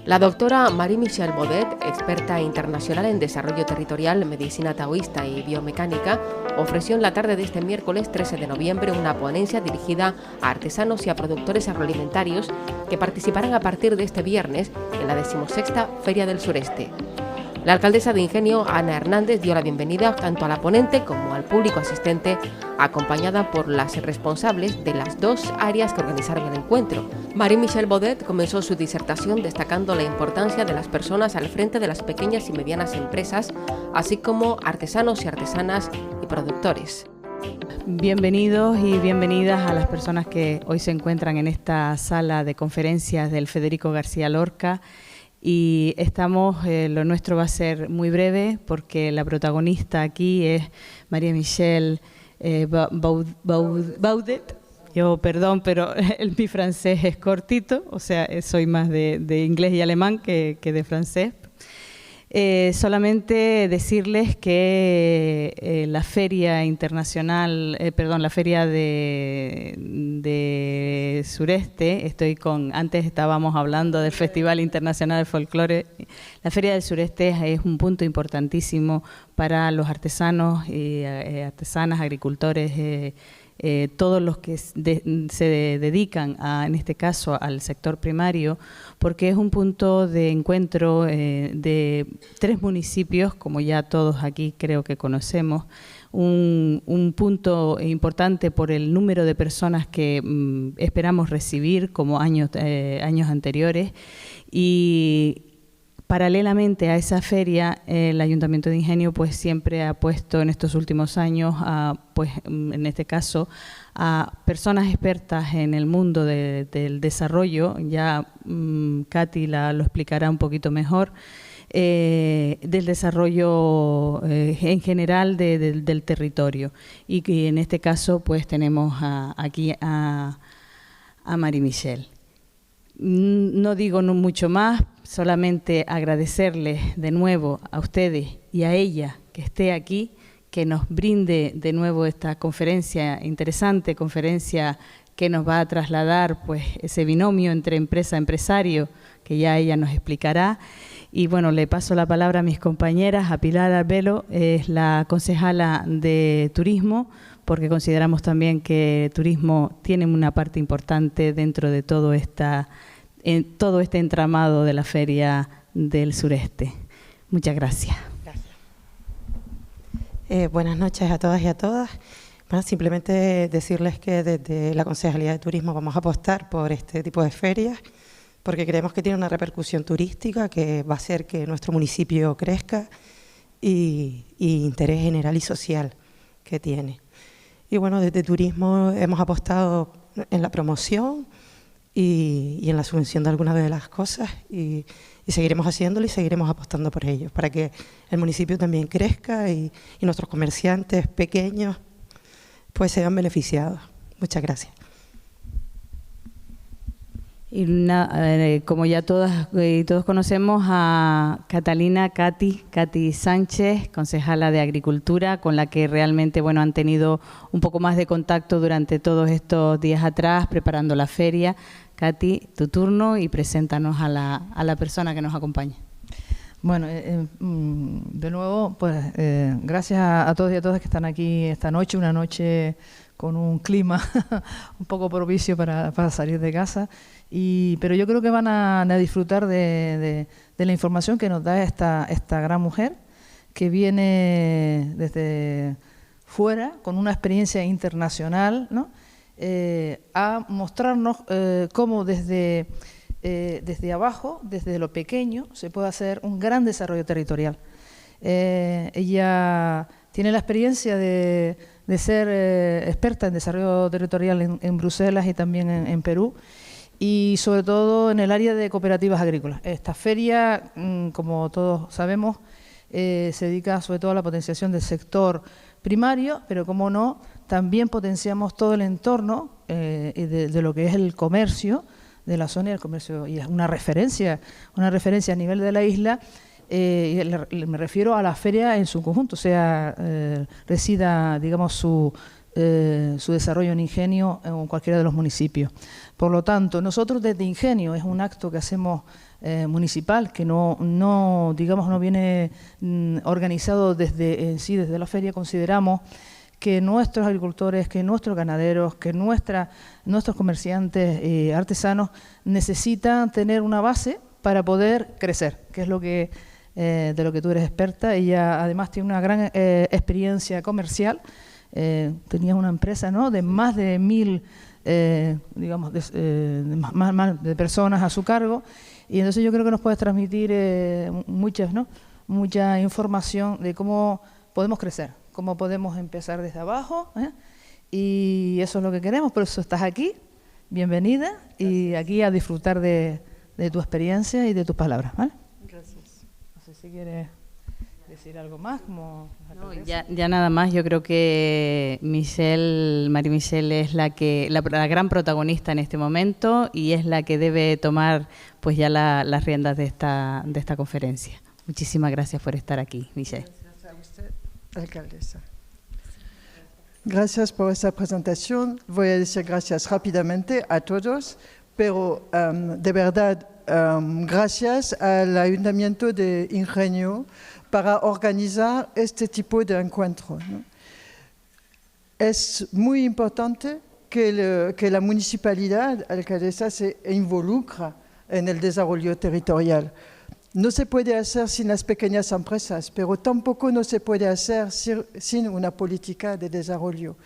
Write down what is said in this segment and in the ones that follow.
La doctora Marie-Michelle Baudet, experta internacional en desarrollo territorial, medicina taoísta y biomecánica, ofreció en la tarde de este miércoles 13 de noviembre una ponencia dirigida a artesanos y a productores agroalimentarios que participarán a partir de este viernes en la 16ª Feria del Sureste. La alcaldesa de Ingenio, Ana Hernández, dio la bienvenida tanto a la ponente como al público asistente, acompañada por las responsables de las dos áreas que organizaron el encuentro. Marie-Michelle Baudet comenzó su disertación destacando la importancia de las personas al frente de las pequeñas y medianas empresas, así como artesanos y artesanas y productores. Bienvenidos y bienvenidas a las personas que hoy se encuentran en esta sala de conferencias del Federico García Lorca. Y lo nuestro va a ser muy breve porque la protagonista aquí es Marie-Michelle Baudet. Yo, perdón, pero mi francés es cortito, o sea, soy más de inglés y alemán que de francés. Solamente decirles que la Feria Internacional, la Feria de Sureste, antes estábamos hablando del Festival Internacional de Folclore. La Feria del Sureste es un punto importantísimo para los artesanos y artesanas, agricultores, todos los que se dedican, en este caso, al sector primario, porque es un punto de encuentro de 3 municipios, como ya todos aquí creo que conocemos, un punto importante por el número de personas que esperamos recibir como años anteriores, y paralelamente a esa feria, el Ayuntamiento de Ingenio pues siempre ha puesto en estos últimos años, en este caso, a personas expertas en el mundo del desarrollo, ya Katy lo explicará un poquito mejor, del desarrollo en general del territorio. Y que en este caso pues tenemos aquí a Marie-Michelle. No digo mucho más, solamente agradecerles de nuevo a ustedes y a ella que esté aquí, que nos brinde de nuevo esta interesante conferencia que nos va a trasladar pues ese binomio entre empresa-empresario, que ya ella nos explicará. Y bueno, le paso la palabra a mis compañeras, a Pilar Arbelo, es la concejala de Turismo, porque consideramos también que turismo tiene una parte importante dentro de todo este entramado de la Feria del Sureste. Muchas gracias. Gracias. Buenas noches a todas y a todas. Bueno, simplemente decirles que desde la Concejalía de Turismo vamos a apostar por este tipo de ferias, porque creemos que tiene una repercusión turística que va a hacer que nuestro municipio crezca y interés general y social que tiene. Y bueno, desde Turismo hemos apostado en la promoción y en la subvención de algunas de las cosas y seguiremos haciéndolo y seguiremos apostando por ello, para que el municipio también crezca y nuestros comerciantes pequeños pues sean beneficiados. Muchas gracias. Y como ya todas y todos conocemos a Katy Sánchez, concejala de Agricultura, con la que realmente han tenido un poco más de contacto durante todos estos días atrás, preparando la feria. Katy, tu turno y preséntanos a la persona que nos acompaña. Bueno, de nuevo, pues gracias a todos y a todas que están aquí esta noche, una noche con un clima un poco propicio para salir de casa. Pero yo creo que van a disfrutar de la información que nos da esta gran mujer, que viene desde fuera, con una experiencia internacional, ¿no? A mostrarnos cómo desde abajo, desde lo pequeño, se puede hacer un gran desarrollo territorial. Ella tiene la experiencia de ser experta en desarrollo territorial en Bruselas y también en Perú, y sobre todo en el área de cooperativas agrícolas. Esta feria, como todos sabemos, se dedica sobre todo a la potenciación del sector primario, pero como no, también potenciamos todo el entorno de lo que es el comercio de la zona, y el comercio, y es una referencia a nivel de la isla. Me refiero a la feria en su conjunto, o sea, resida, digamos, su desarrollo en Ingenio en cualquiera de los municipios. Por lo tanto, nosotros desde Ingenio, es un acto que hacemos municipal, que no viene organizado desde la feria. Consideramos que nuestros agricultores, que nuestros ganaderos, que nuestros comerciantes y artesanos necesitan tener una base para poder crecer, que es de lo que tú eres experta. Ella además tiene una gran experiencia comercial. Tenías una empresa, ¿no?, de más de 1000 de personas a su cargo, y entonces yo creo que nos puedes transmitir mucha información de cómo podemos crecer, cómo podemos empezar desde abajo, y eso es lo que queremos. Por eso estás aquí, bienvenida. Gracias. Y aquí a disfrutar de tu experiencia y de tus palabras, ¿vale? Gracias. No sé si quieres decir algo más. No, ya nada más. Yo creo que Marie Michelle es la gran protagonista en este momento, y es la que debe tomar pues ya las riendas de esta conferencia. Muchísimas gracias por estar aquí, Michelle. Gracias a usted, alcaldesa. Gracias por esta presentación. Voy a decir gracias rápidamente a todos, pero de verdad, gracias al Ayuntamiento de Ingenio para organizar este tipo de encuentro, ¿no? Es muy importante que la municipalidad, alcaldesa, se involucre en el desarrollo territorial. No se puede hacer sin las pequeñas empresas, pero tampoco no se puede hacer sin una política de desarrollo.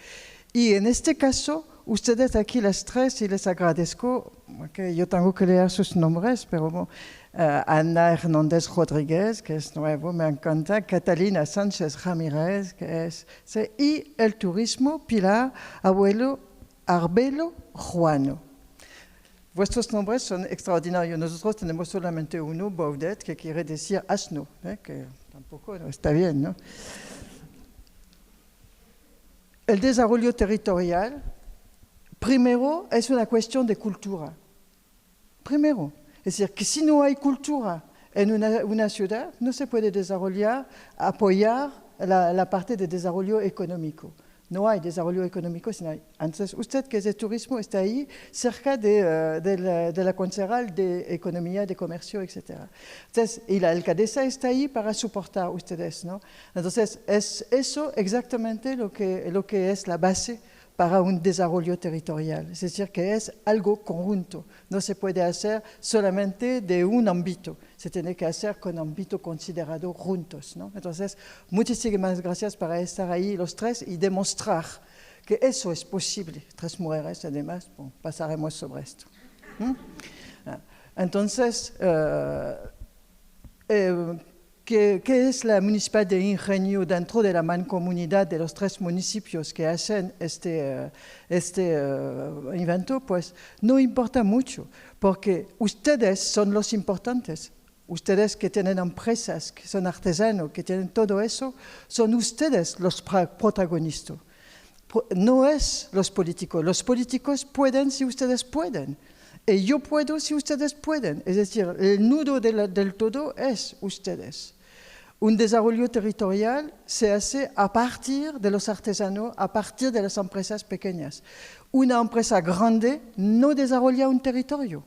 Y en este caso, ustedes aquí las tres, y les agradezco, que yo tengo que leer sus nombres, pero bueno, Ana Hernández Rodríguez, que es nuevo, me encanta, Catalina Sánchez Ramírez, y el turismo, Pilar Arbelo Juano. Vuestros nombres son extraordinarios. Nosotros tenemos solamente uno, Baudet, que quiere decir asno, que tampoco está bien, ¿no? El desarrollo territorial, primero, es una cuestión de cultura. Primero. Es decir, que si no hay cultura en una ciudad, no se puede apoyar la parte de desarrollo económico. No hay desarrollo económico sin ahí. Entonces, usted que es de turismo está ahí cerca de la concejal de Economía, de Comercio, etc. Entonces, y la alcaldesa está ahí para soportar a ustedes, ¿no? Entonces, es eso exactamente lo que es la base para un desarrollo territorial. Es decir, que es algo conjunto. No se puede hacer solamente de un ámbito. Se tiene que hacer con ámbito considerado juntos, ¿no? Entonces, muchísimas gracias por estar ahí los tres y demostrar que eso es posible. Tres mujeres, además, bueno, pasaremos sobre esto. Entonces, ¿qué es la Municipalidad de Ingenio dentro de la mancomunidad de los tres municipios que hacen este evento? Pues no importa mucho, porque ustedes son los importantes. Ustedes que tienen empresas, que son artesanos, que tienen todo eso, son ustedes los protagonistas. No es los políticos. Los políticos pueden si ustedes pueden. Y yo puedo si ustedes pueden. Es decir, el nudo del todo es ustedes. Un desarrollo territorial se hace a partir de los artesanos, a partir de las empresas pequeñas. Una empresa grande no desarrolla un territorio.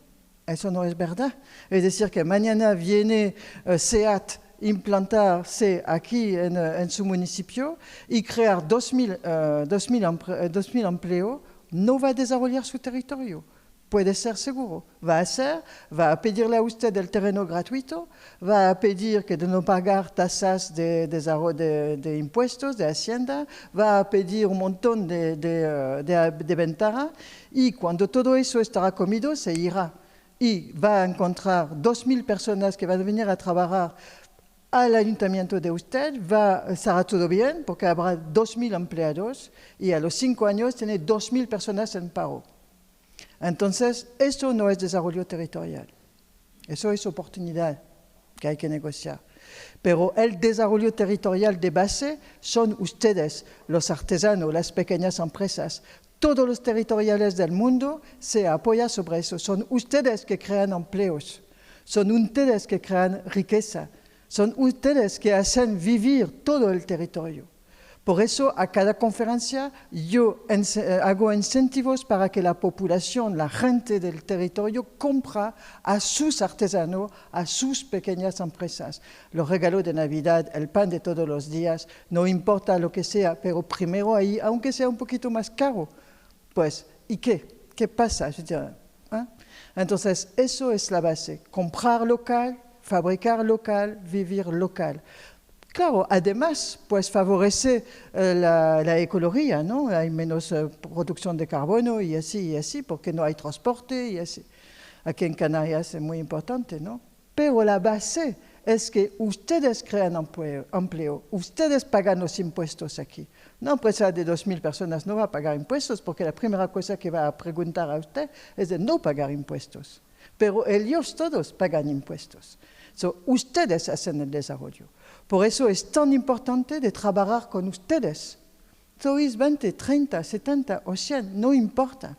Eso no es verdad. Es decir, que mañana viene SEAT implantarse aquí en su municipio y crear 2000 empleos, no va a desarrollar su territorio. Puede ser seguro. Va a pedirle a usted el terreno gratuito, va a pedir que de no pagar tasas de impuestos, de hacienda, va a pedir un montón de ventajas, y cuando todo eso estará comido, se irá. Y va a encontrar 2000 personas que van a venir a trabajar al ayuntamiento de usted, estará todo bien, porque habrá 2000 empleados, y a los 5 años tiene 2000 personas en paro. Entonces, eso no es desarrollo territorial. Eso es oportunidad que hay que negociar. Pero el desarrollo territorial de base son ustedes, los artesanos, las pequeñas empresas. Todos los territoriales del mundo se apoyan sobre eso. Son ustedes que crean empleos. Son ustedes que crean riqueza. Son ustedes que hacen vivir todo el territorio. Por eso, a cada conferencia yo hago incentivos para que la población, la gente del territorio, compra a sus artesanos, a sus pequeñas empresas. Los regalos de Navidad, el pan de todos los días, no importa lo que sea, pero primero ahí, aunque sea un poquito más caro, pues, ¿y qué? ¿Qué pasa? Entonces, eso es la base. Comprar local, fabricar local, vivir local. Claro, además, pues favorece la ecología, ¿no? Hay menos producción de carbono y así, porque no hay transporte y así. Aquí en Canarias es muy importante, ¿no? Pero la base es que ustedes crean empleo, ustedes pagan los impuestos aquí. Una empresa de 2.000 personas no va a pagar impuestos porque la primera cosa que va a preguntar a usted es de no pagar impuestos. Pero ellos todos pagan impuestos. Ustedes hacen el desarrollo. Por eso es tan importante de trabajar con ustedes. Sois 20, 30, 70 o 100, no importa.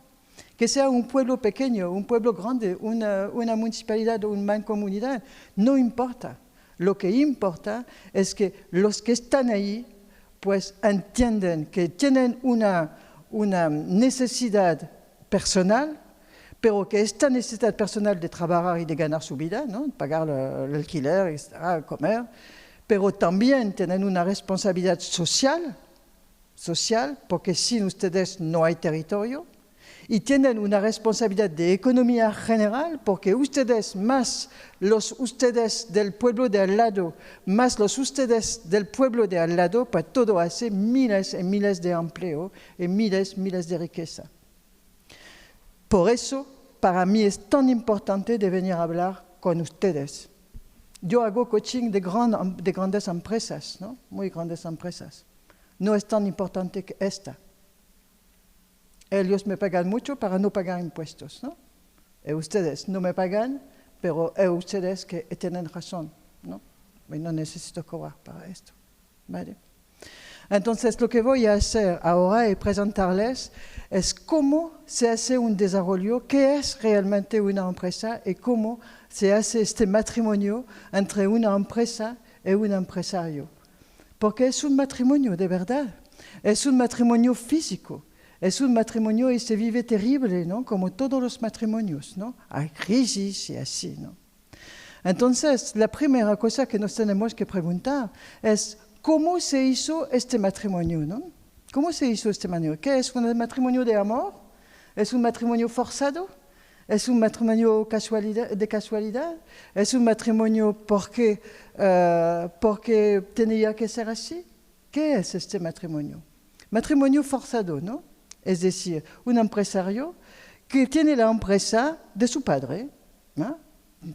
Que sea un pueblo pequeño, un pueblo grande, una municipalidad o una mancomunidad, no importa. Lo que importa es que los que están ahí pues entienden que tienen una necesidad personal, pero que esta necesidad personal de trabajar y de ganar su vida, ¿no? Pagar el alquiler, etc., comer, pero también tienen una responsabilidad social, porque sin ustedes no hay territorio, y tienen una responsabilidad de economía general, porque ustedes más los ustedes del pueblo de al lado, más los ustedes del pueblo de al lado, pues todo hace miles y miles de empleo y miles de riqueza. Por eso, para mí es tan importante de venir a hablar con ustedes. Yo hago coaching de grandes empresas, ¿no? Muy grandes empresas. No es tan importante que esta. Ellos me pagan mucho para no pagar impuestos, ¿no? Y ustedes no me pagan, pero es ustedes que tienen razón, ¿no? Y no necesito cobrar para esto, ¿vale? Entonces, lo que voy a hacer ahora es presentarles es cómo se hace un desarrollo, qué es realmente una empresa y cómo se hace este matrimonio entre una empresa y un empresario. Porque es un matrimonio de verdad, es un matrimonio físico, es un matrimonio y se vive terrible, ¿no? Como todos los matrimonios, ¿no? Hay crisis y así, ¿no? Entonces, la primera cosa que nos tenemos que preguntar es ¿cómo se hizo este matrimonio, no? ¿Cómo se hizo este matrimonio? ¿Qué es un matrimonio de amor? ¿Es un matrimonio forzado? ¿Es un matrimonio de casualidad? ¿Es un matrimonio porque tenía que ser así? ¿Qué es este matrimonio? Matrimonio forzado, ¿no? Es decir, un empresario que tiene la empresa de su padre, ¿no?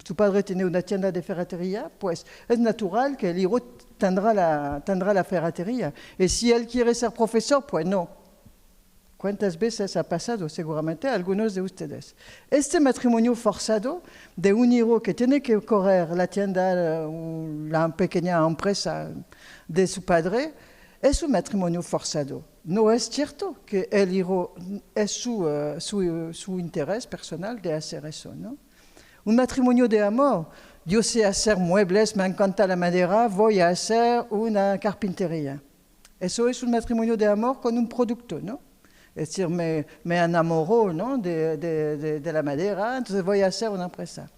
Su padre tiene una tienda de ferretería, pues es natural que el hijo tendrá la ferretería. Y si él quiere ser profesor, pues no. ¿Cuántas veces ha pasado? Seguramente algunos de ustedes. Este matrimonio forzado de un hijo que tiene que correr la tienda, la pequeña empresa de su padre, es un matrimonio forzado. No es cierto que el hijo es su interés personal de hacer eso, ¿no? Un matrimonio de amor. Yo sé hacer muebles, me encanta la madera, voy a hacer una carpintería. Eso es un matrimonio de amor con un producto, ¿no? Es decir, me enamoro, ¿no? de la madera, entonces voy a hacer una empresa.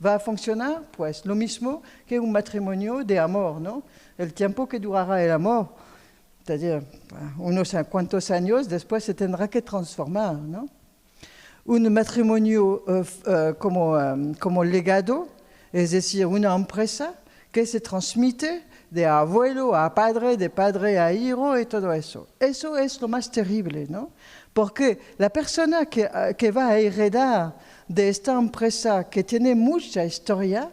¿Va a funcionar? Pues lo mismo que un matrimonio de amor, ¿no? El tiempo que durará el amor, es decir, unos cuantos años después se tendrá que transformar, ¿no? Un matrimonio como legado, es decir, una empresa que se transmite de abuelo a padre, de padre a hijo y todo eso. Eso es lo más terrible, ¿no? Porque la persona que va a heredar de esta empresa que tiene mucha historia,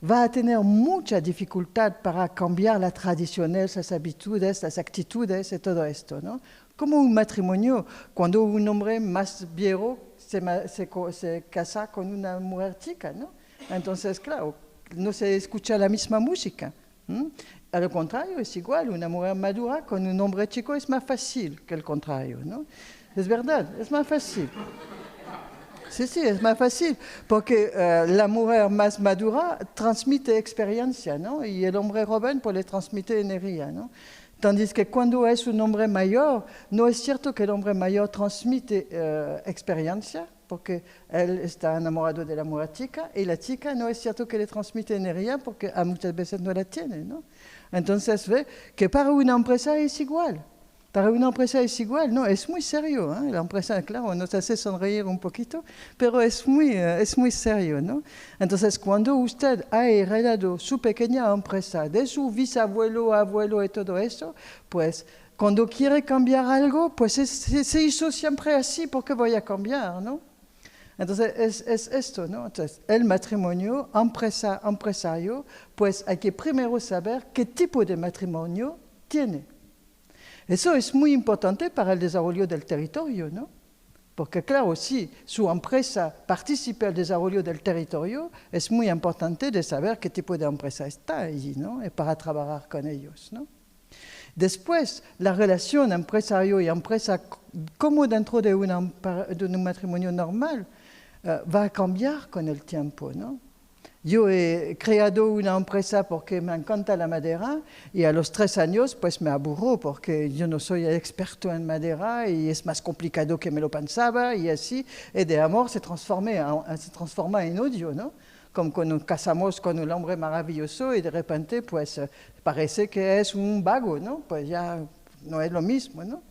va a tener mucha dificultad para cambiar las tradiciones, las habitudes, las actitudes y todo esto, ¿no? Como un matrimonio, cuando un hombre más viejo se casa con una mujer chica, ¿no? Entonces, claro, no se escucha la misma música. Al contrario, es igual, una mujer madura con un hombre chico es más fácil que el contrario, ¿no? Es verdad, es más fácil. Sí, es más fácil, porque la mujer más madura transmite experiencia, ¿no? Y el hombre joven pues le transmite energía, ¿no? Tandis que cuando es un hombre mayor, no es cierto que el hombre mayor transmite experiencia, porque él está enamorado de la chica, y la chica no es cierto que le transmite energía, porque muchas veces no la tiene, ¿no? Entonces, ve que para una empresa es igual. Para una empresa es igual, no, es muy serio, ¿eh? La empresa, claro, nos hace sonreír un poquito, pero es muy serio, ¿no? Entonces, cuando usted ha heredado su pequeña empresa de su bisabuelo, abuelo y todo eso, pues cuando quiere cambiar algo, pues se hizo siempre así, ¿por qué voy a cambiar, no? Entonces, es esto, ¿no? Entonces, el matrimonio, empresario, pues hay que primero saber qué tipo de matrimonio tiene. Eso es muy importante para el desarrollo del territorio, ¿no? Porque claro, si su empresa participa al desarrollo del territorio, es muy importante de saber qué tipo de empresa está allí, ¿no? Y para trabajar con ellos, ¿no? Después, la relación empresario y empresa, como dentro de un matrimonio normal, va a cambiar con el tiempo, ¿no? Yo he creado una empresa porque me encanta la madera y a los 3 años pues me aburro porque yo no soy experto en madera y es más complicado que me lo pensaba y así, y de amor se transforma en odio, ¿no? Como cuando nos casamos con un hombre maravilloso y de repente pues parece que es un vago, ¿no? Pues ya no es lo mismo, ¿no?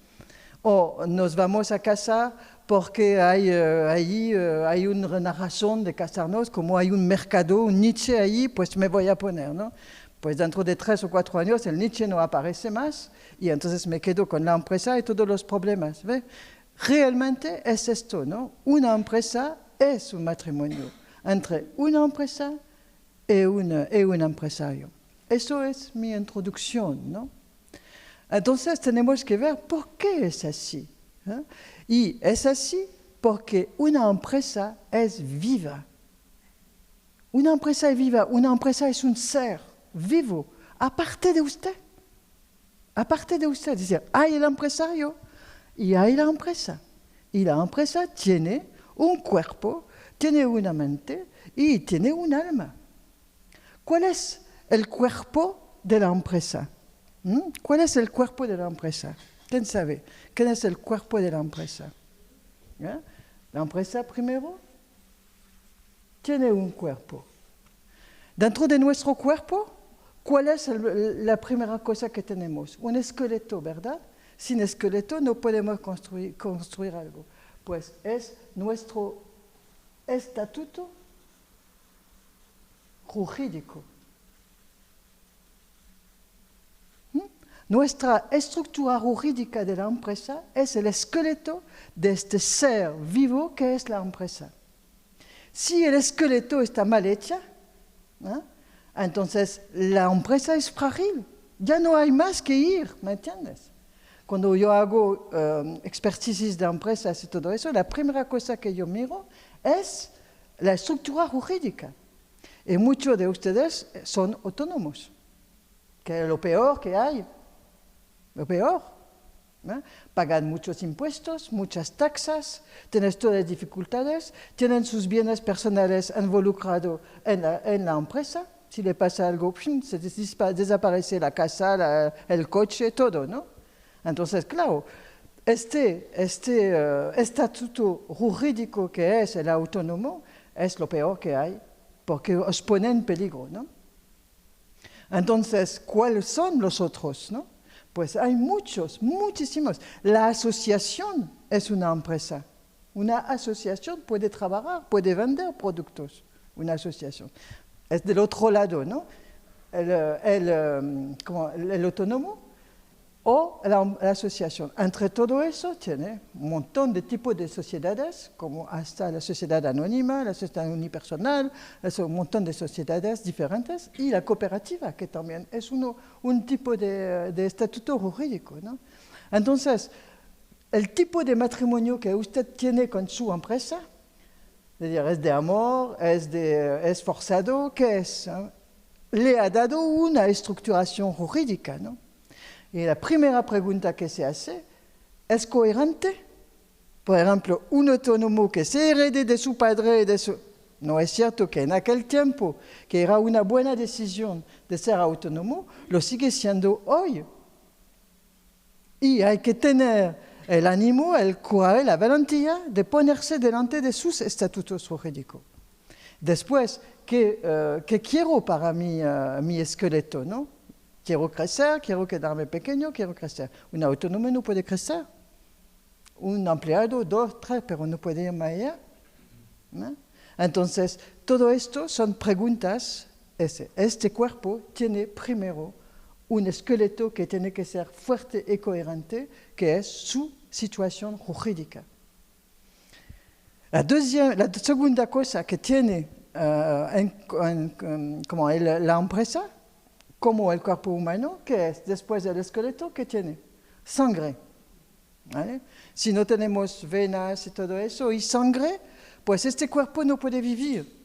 O nos vamos a casar porque hay una razón de casarnos, como hay un mercado, un niche ahí, pues me voy a poner, ¿no? Pues dentro de 3 o 4 años el niche no aparece más y entonces me quedo con la empresa y todos los problemas, ¿ve? Realmente es esto, ¿no? Una empresa es un matrimonio entre una empresa y un empresario. Eso es mi introducción, ¿no? Entonces tenemos que ver por qué es así, ¿eh? Y es así porque una empresa es viva. Una empresa es viva, una empresa es un ser vivo, aparte de usted. Aparte de usted, es decir, hay el empresario y hay la empresa. Y la empresa tiene un cuerpo, tiene una mente y tiene un alma. ¿Cuál es el cuerpo de la empresa? ¿Cuál es el cuerpo de la empresa? ¿Quién sabe? ¿Quién es el cuerpo de la empresa? ¿Ya? La empresa primero tiene un cuerpo. Dentro de nuestro cuerpo, ¿cuál es la primera cosa que tenemos? Un esqueleto, ¿verdad? Sin esqueleto no podemos construir algo. Pues es nuestro estatuto jurídico. Nuestra estructura jurídica de la empresa es el esqueleto de este ser vivo que es la empresa. Si el esqueleto está mal hecha, entonces la empresa es frágil. Ya no hay más que ir, ¿me entiendes? Cuando yo hago expertices de empresas y todo eso, la primera cosa que yo miro es la estructura jurídica. Y muchos de ustedes son autónomos, que es lo peor que hay. Lo peor, ¿no? Pagan muchos impuestos, muchas taxas, tienen todas las dificultades, tienen sus bienes personales involucrados en la empresa. Si le pasa algo, se desaparece la casa, el coche, todo, ¿no? Entonces, claro, este estatuto jurídico que es el autónomo es lo peor que hay, porque os pone en peligro, ¿no? Entonces, ¿cuáles son los otros, no? Pues hay muchos, muchísimos. La asociación es una empresa. Una asociación puede trabajar, puede vender productos. Una asociación. Es del otro lado, ¿no? El autónomo o la asociación. Entre todo eso tiene un montón de tipos de sociedades, como hasta la sociedad anónima, la sociedad unipersonal, un montón de sociedades diferentes, y la cooperativa, que también es un tipo de estatuto jurídico, ¿no? Entonces, el tipo de matrimonio que usted tiene con su empresa, es de amor, es forzado, ¿qué es? Le ha dado una estructuración jurídica, ¿no? Y la primera pregunta que se hace, ¿es coherente? Por ejemplo, un autónomo que se herede de su padre, no es cierto que en aquel tiempo, que era una buena decisión de ser autónomo, lo sigue siendo hoy. Y hay que tener el ánimo, el coraje, la valentía de ponerse delante de sus estatutos jurídicos. Después, ¿qué quiero para mi esqueleto? ¿No? Quiero crecer, quiero quedarme pequeño, quiero crecer. Un autónomo no puede crecer. Un empleado, 2, 3, pero no puede ir más allá. ¿No? Entonces, todo esto son preguntas. Este cuerpo tiene primero un esqueleto que tiene que ser fuerte y coherente, que es su situación jurídica. La segunda cosa que tiene como la empresa, como el cuerpo humano, que es después del esqueleto, que tiene sangre. ¿Vale? Si no tenemos venas y todo eso, y sangre, pues este cuerpo no puede vivir.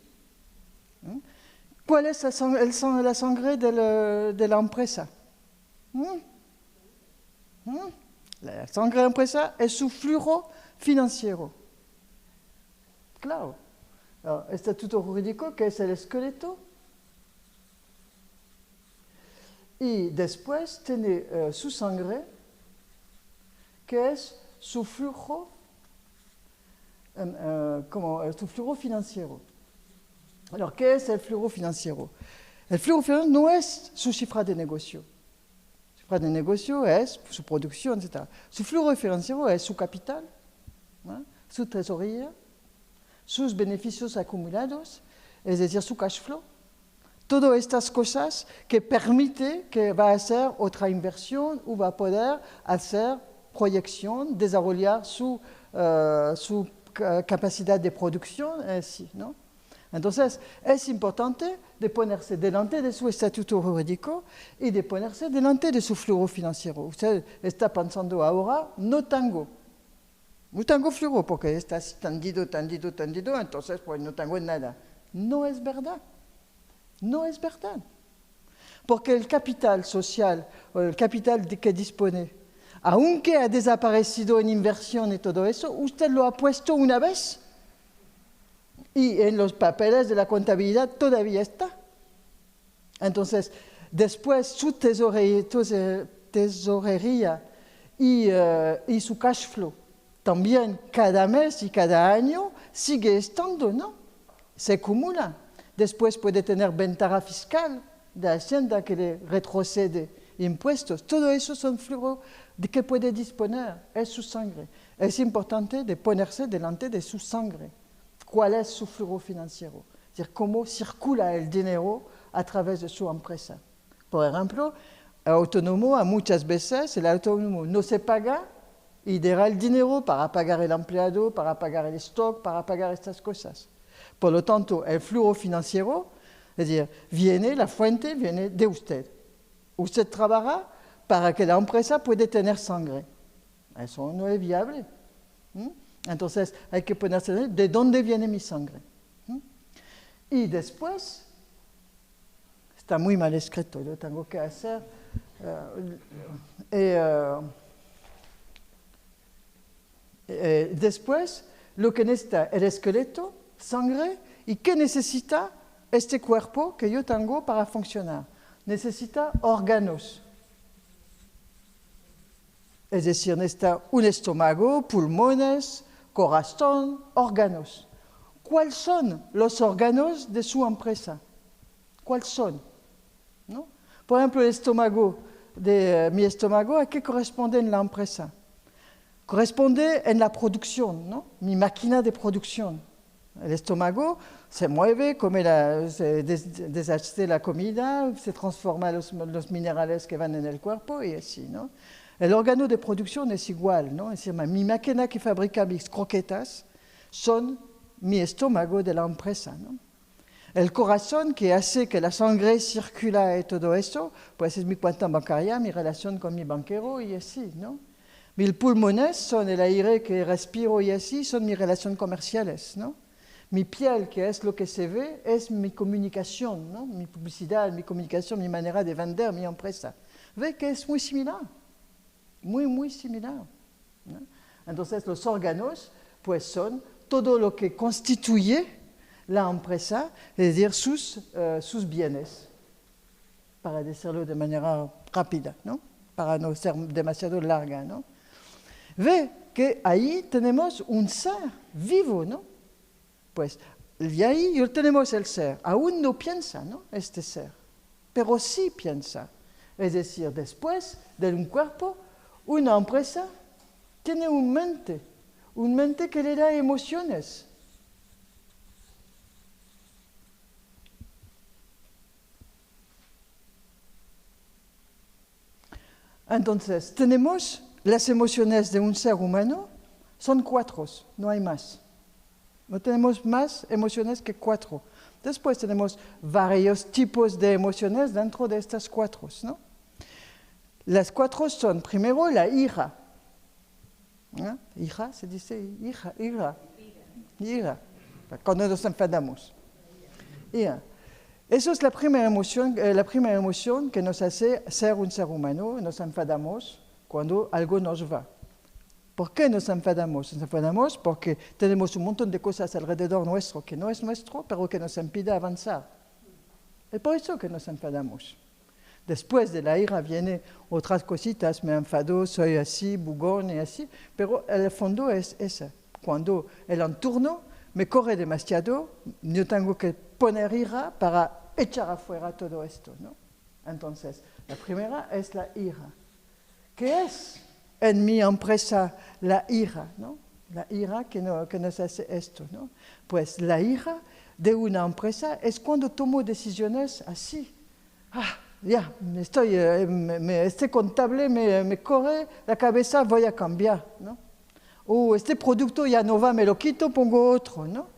¿Cuál es la sangre de la empresa? La sangre de la empresa es su flujo financiero. Claro. El estatuto jurídico, que es el esqueleto. Y después tiene su sangre, que es su flujo, su flujo financiero. Alors, ¿qué es el flujo financiero? El flujo financiero no es su cifra de negocio. La cifra de negocio es su producción, etc. Su flujo financiero es su capital, ¿no? Su tesorería, sus beneficios acumulados, es decir, su cash flow. Todas estas cosas que permiten que va a hacer otra inversión o va a poder hacer proyección, desarrollar su capacidad de producción, así, ¿no? Entonces, es importante de ponerse delante de su estatuto jurídico y de ponerse delante de su flujo financiero. Usted está pensando ahora, no tengo flujo porque está tendido, entonces pues no tengo nada. No es verdad. No es verdad. Porque el capital social o el capital de que dispone, aunque ha desaparecido en inversión y todo eso, usted lo ha puesto una vez y en los papeles de la contabilidad todavía está. Entonces, después su tesorería y su cash flow también cada mes y cada año sigue estando, ¿no? Se acumula. Después puede tener ventaja fiscal de Hacienda que le retrocede impuestos. Todo eso son flujos de que puede disponer. Es su sangre. Es importante de ponerse delante de su sangre. ¿Cuál es su flujo financiero? Es decir, cómo circula el dinero a través de su empresa. Por ejemplo, el autónomo, muchas veces el autónomo no se paga y dará el dinero para pagar el empleado, para pagar el stock, para pagar estas cosas. Por lo tanto, el flujo financiero, es decir, la fuente viene de usted. Usted trabaja para que la empresa pueda tener sangre. Eso no es viable. Entonces, hay que ponerse de dónde viene mi sangre. Y después, está muy mal escrito, lo tengo que hacer. Después, lo que necesita el esqueleto, sangre, y qué necesita este cuerpo que yo tengo para funcionar. Necesita órganos. Es decir, necesita un estómago, pulmones, corazón, órganos. ¿Cuáles son los órganos de su empresa? ¿Cuáles son? ¿No? Por ejemplo, el estómago de mi estómago, ¿a qué corresponde en la empresa? Corresponde en la producción, ¿no? Mi máquina de producción. El estómago se mueve, se deshace la comida, se transforma los minerales que van en el cuerpo y así, ¿no? El órgano de producción es igual, ¿no? Es decir, mi máquina que fabrica mis croquetas son mi estómago de la empresa, ¿no? El corazón que hace que la sangre circula y todo eso, pues es mi cuenta bancaria, mi relación con mi banquero y así, ¿no? Mis pulmones son el aire que respiro y así son mis relaciones comerciales, ¿no? Mi piel, que es lo que se ve, es mi comunicación, ¿no? Mi publicidad, mi comunicación, mi manera de vender mi empresa. Ve que es muy similar, muy similar, ¿no? Entonces los órganos pues son todo lo que constituye la empresa, es decir, sus bienes, para decirlo de manera rápida, ¿no? para no ser demasiado larga, ¿no? Ve que ahí tenemos un ser vivo, ¿no? Pues y ahí tenemos el ser. Aún no piensa, ¿no? Este ser, pero sí piensa. Es decir, después de un cuerpo, una empresa tiene un mente que le da emociones. Entonces, tenemos las emociones de un ser humano, son 4, no hay más. No tenemos más emociones que 4. Después tenemos varios tipos de emociones dentro de estas 4, ¿no? Las 4 son, primero, la ira. ¿No? ¿Ira? ¿Se dice ira? Ira. Cuando nos enfadamos. Ira. Eso es la primera emoción que nos hace ser un ser humano. Nos enfadamos cuando algo nos va. ¿Por qué nos enfadamos? Nos enfadamos porque tenemos un montón de cosas alrededor nuestro que no es nuestro, pero que nos impide avanzar. Es por eso que nos enfadamos. Después de la ira vienen otras cositas, me enfado, soy así, bugón y así, pero el fondo es ese. Cuando el entorno me corre demasiado, yo tengo que poner ira para echar afuera todo esto, ¿no? Entonces, la primera es la ira. ¿Qué es en mi empresa la ira, ¿no? La ira que nos hace esto, ¿no? Pues la ira de una empresa es cuando tomo decisiones así. Ya, este contable me corre la cabeza, voy a cambiar, ¿no? O este producto ya no va, me lo quito, pongo otro, ¿no?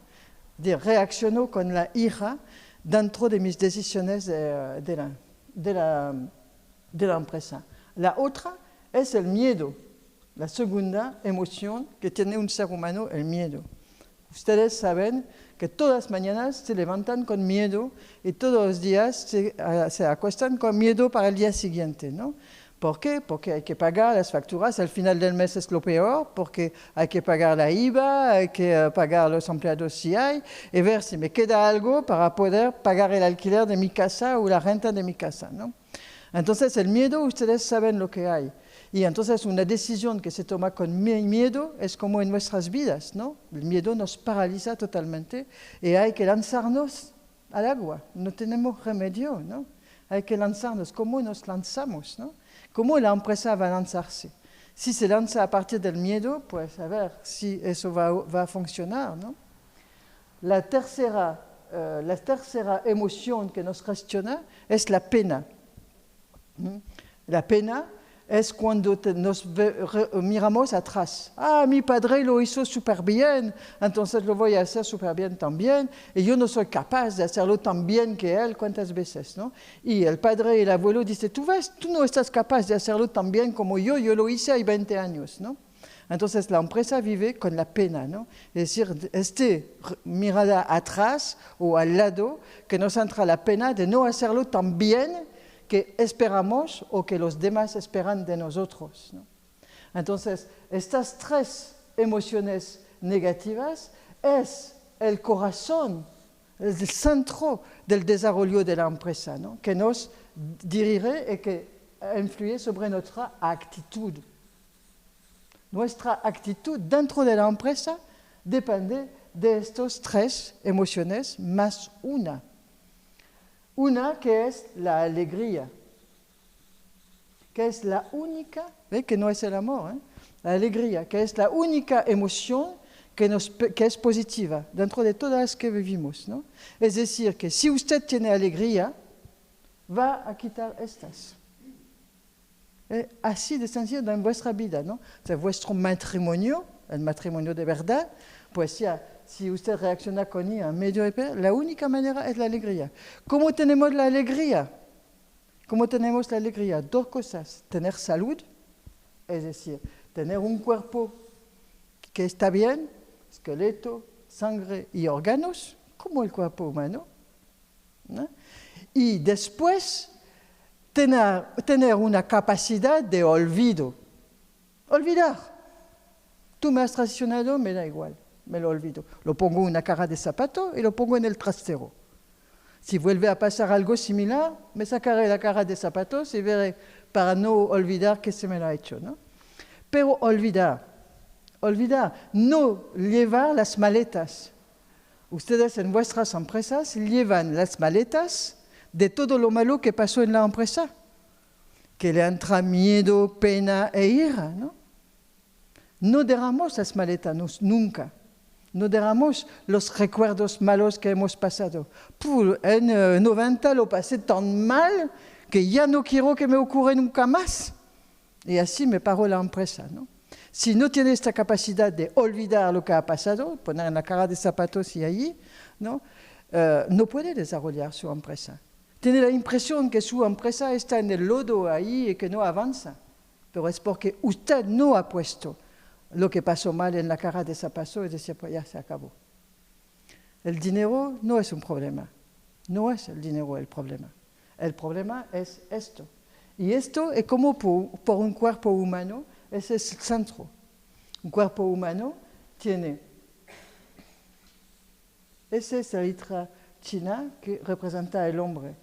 Reacciono con la ira dentro de mis decisiones de la empresa. La otra es el miedo, la segunda emoción que tiene un ser humano, el miedo. Ustedes saben que todas las mañanas se levantan con miedo y todos los días se acuestan con miedo para el día siguiente, ¿no? ¿Por qué? Porque hay que pagar las facturas, al final del mes es lo peor, porque hay que pagar la IVA, hay que pagar a los empleados si hay, y ver si me queda algo para poder pagar el alquiler de mi casa o la renta de mi casa, ¿no? Entonces el miedo, ustedes saben lo que hay. Y entonces una decisión que se toma con miedo es como en nuestras vidas, ¿no? El miedo nos paraliza totalmente y hay que lanzarnos al agua. No tenemos remedio, ¿no? Hay que lanzarnos. ¿Cómo nos lanzamos, no? ¿Cómo la empresa va a lanzarse? Si se lanza a partir del miedo, pues a ver si eso va a funcionar, ¿no? La tercera emoción que nos gestiona es la pena. La pena es cuando nos miramos atrás. Mi padre lo hizo súper bien, entonces lo voy a hacer súper bien también, y yo no soy capaz de hacerlo tan bien que él, ¿cuántas veces, no? Y el padre y el abuelo dicen, tú no estás capaz de hacerlo tan bien como yo lo hice hace 20 años, ¿no? Entonces la empresa vive con la pena, ¿no? Es decir, mirada atrás o al lado, que nos entra la pena de no hacerlo tan bien que esperamos o que los demás esperan de nosotros, ¿no? Entonces, estas 3 emociones negativas es el corazón, es el centro del desarrollo de la empresa, ¿no? Que nos dirige y que influye sobre nuestra actitud. Nuestra actitud dentro de la empresa depende de estas 3 emociones más una. Una que es la alegría, que es la única, que no es el amor, la alegría, que es la única emoción que es positiva dentro de todas las que vivimos, ¿no? Es decir, que si usted tiene alegría, va a quitar estas. Así de sencillo en vuestra vida, ¿no? O sea, vuestro matrimonio, el matrimonio de verdad, pues ya, si usted reacciona con ira medio de pena, la única manera es la alegría. ¿Cómo tenemos la alegría? ¿Cómo tenemos la alegría? 2 cosas. Tener salud, es decir, tener un cuerpo que está bien, esqueleto, sangre y órganos, como el cuerpo humano, ¿no? Y después tener una capacidad de olvido. Olvidar. Tú me has traicionado, me da igual. Me lo olvido. Lo pongo en una caja de zapato y lo pongo en el trastero. Si vuelve a pasar algo similar, me sacaré la caja de zapatos y veré, para no olvidar que se me lo ha hecho, ¿no? Pero olvidar, no llevar las maletas. Ustedes en vuestras empresas llevan las maletas de todo lo malo que pasó en la empresa, que le entra miedo, pena e ira, ¿no? No derramos las maletas nunca. No derramos los recuerdos malos que hemos pasado. En 90 lo pasé tan mal que ya no quiero que me ocurra nunca más. Y así me paró la empresa, ¿no? Si no tiene esta capacidad de olvidar lo que ha pasado, poner en la cara de zapatos y allí, ¿no? No puede desarrollar su empresa. Tiene la impresión que su empresa está en el lodo ahí y que no avanza. Pero es porque usted no ha puesto lo que pasó mal en la cara de zapatos y decía, pues ya se acabó. El dinero no es un problema. No es el dinero el problema. El problema es esto. Y esto es como por un cuerpo humano, ese es el centro. Un cuerpo humano tiene, esa es la letra china que representa el hombre.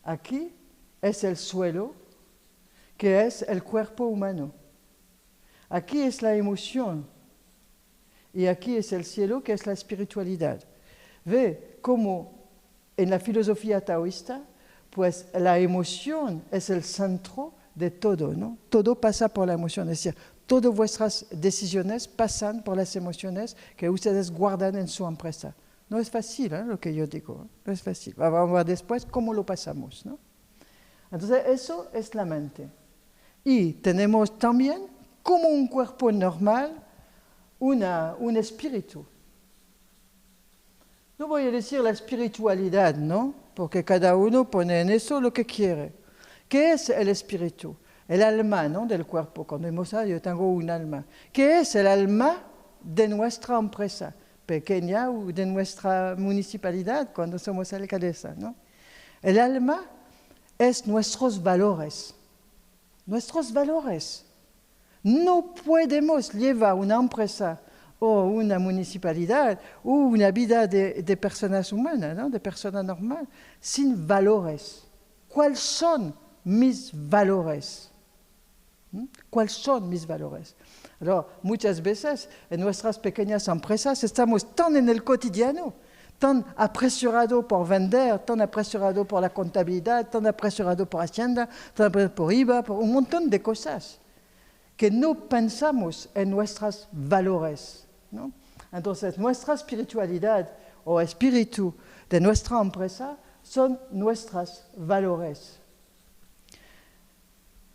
Aquí es el suelo, que es el cuerpo humano. Aquí es la emoción. Y aquí es el cielo, que es la espiritualidad. Ve cómo en la filosofía taoísta, pues la emoción es el centro de todo, ¿no? Todo pasa por la emoción, es decir, todas vuestras decisiones pasan por las emociones que ustedes guardan en su empresa. No es fácil, lo que yo digo, no es fácil. Vamos a ver después cómo lo pasamos, ¿no? Entonces, eso es la mente. Y tenemos también, como un cuerpo normal, un espíritu. No voy a decir la espiritualidad, ¿no? Porque cada uno pone en eso lo que quiere. ¿Qué es el espíritu? El alma, ¿no? Del cuerpo. Cuando hemos yo tengo un alma. ¿Qué es el alma de nuestra empresa pequeña o de nuestra municipalidad cuando somos alcaldesa, ¿no? El alma es nuestros valores. Nuestros valores. No podemos llevar una empresa o una municipalidad o una vida de personas humanas, ¿no? De personas normales, sin valores. ¿Cuáles son mis valores? ¿Cuáles son mis valores? Muchas veces en nuestras pequeñas empresas estamos tan en el cotidiano, tan apresurado por vender, tan apresurado por la contabilidad, tan apresurado por Hacienda, tan apresurado por IVA, por un montón de cosas, que no pensamos en nuestros valores, ¿no? Entonces, nuestra espiritualidad o espíritu de nuestra empresa son nuestros valores.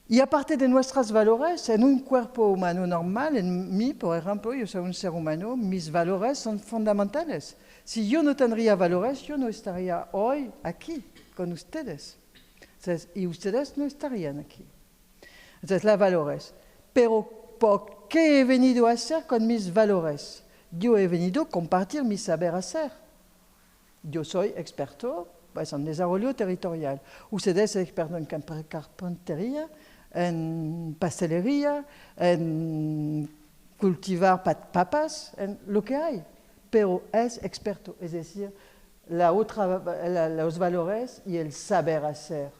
Y aparte de nuestros valores, en un cuerpo humano normal, en mí, por ejemplo, yo soy un ser humano, mis valores son fundamentales. Si yo no tendría valores, yo no estaría hoy aquí con ustedes. Entonces, y ustedes no estarían aquí. Entonces, los valores. Pero, ¿por qué he venido a hacer con mis valores? Yo he venido a compartir mi saber hacer. Yo soy experto pues, en desarrollo territorial. Ustedes son expertos en carpintería, en pastelería, en cultivar papas, en lo que hay. Pero es experto, es decir, los valores y el saber hacer.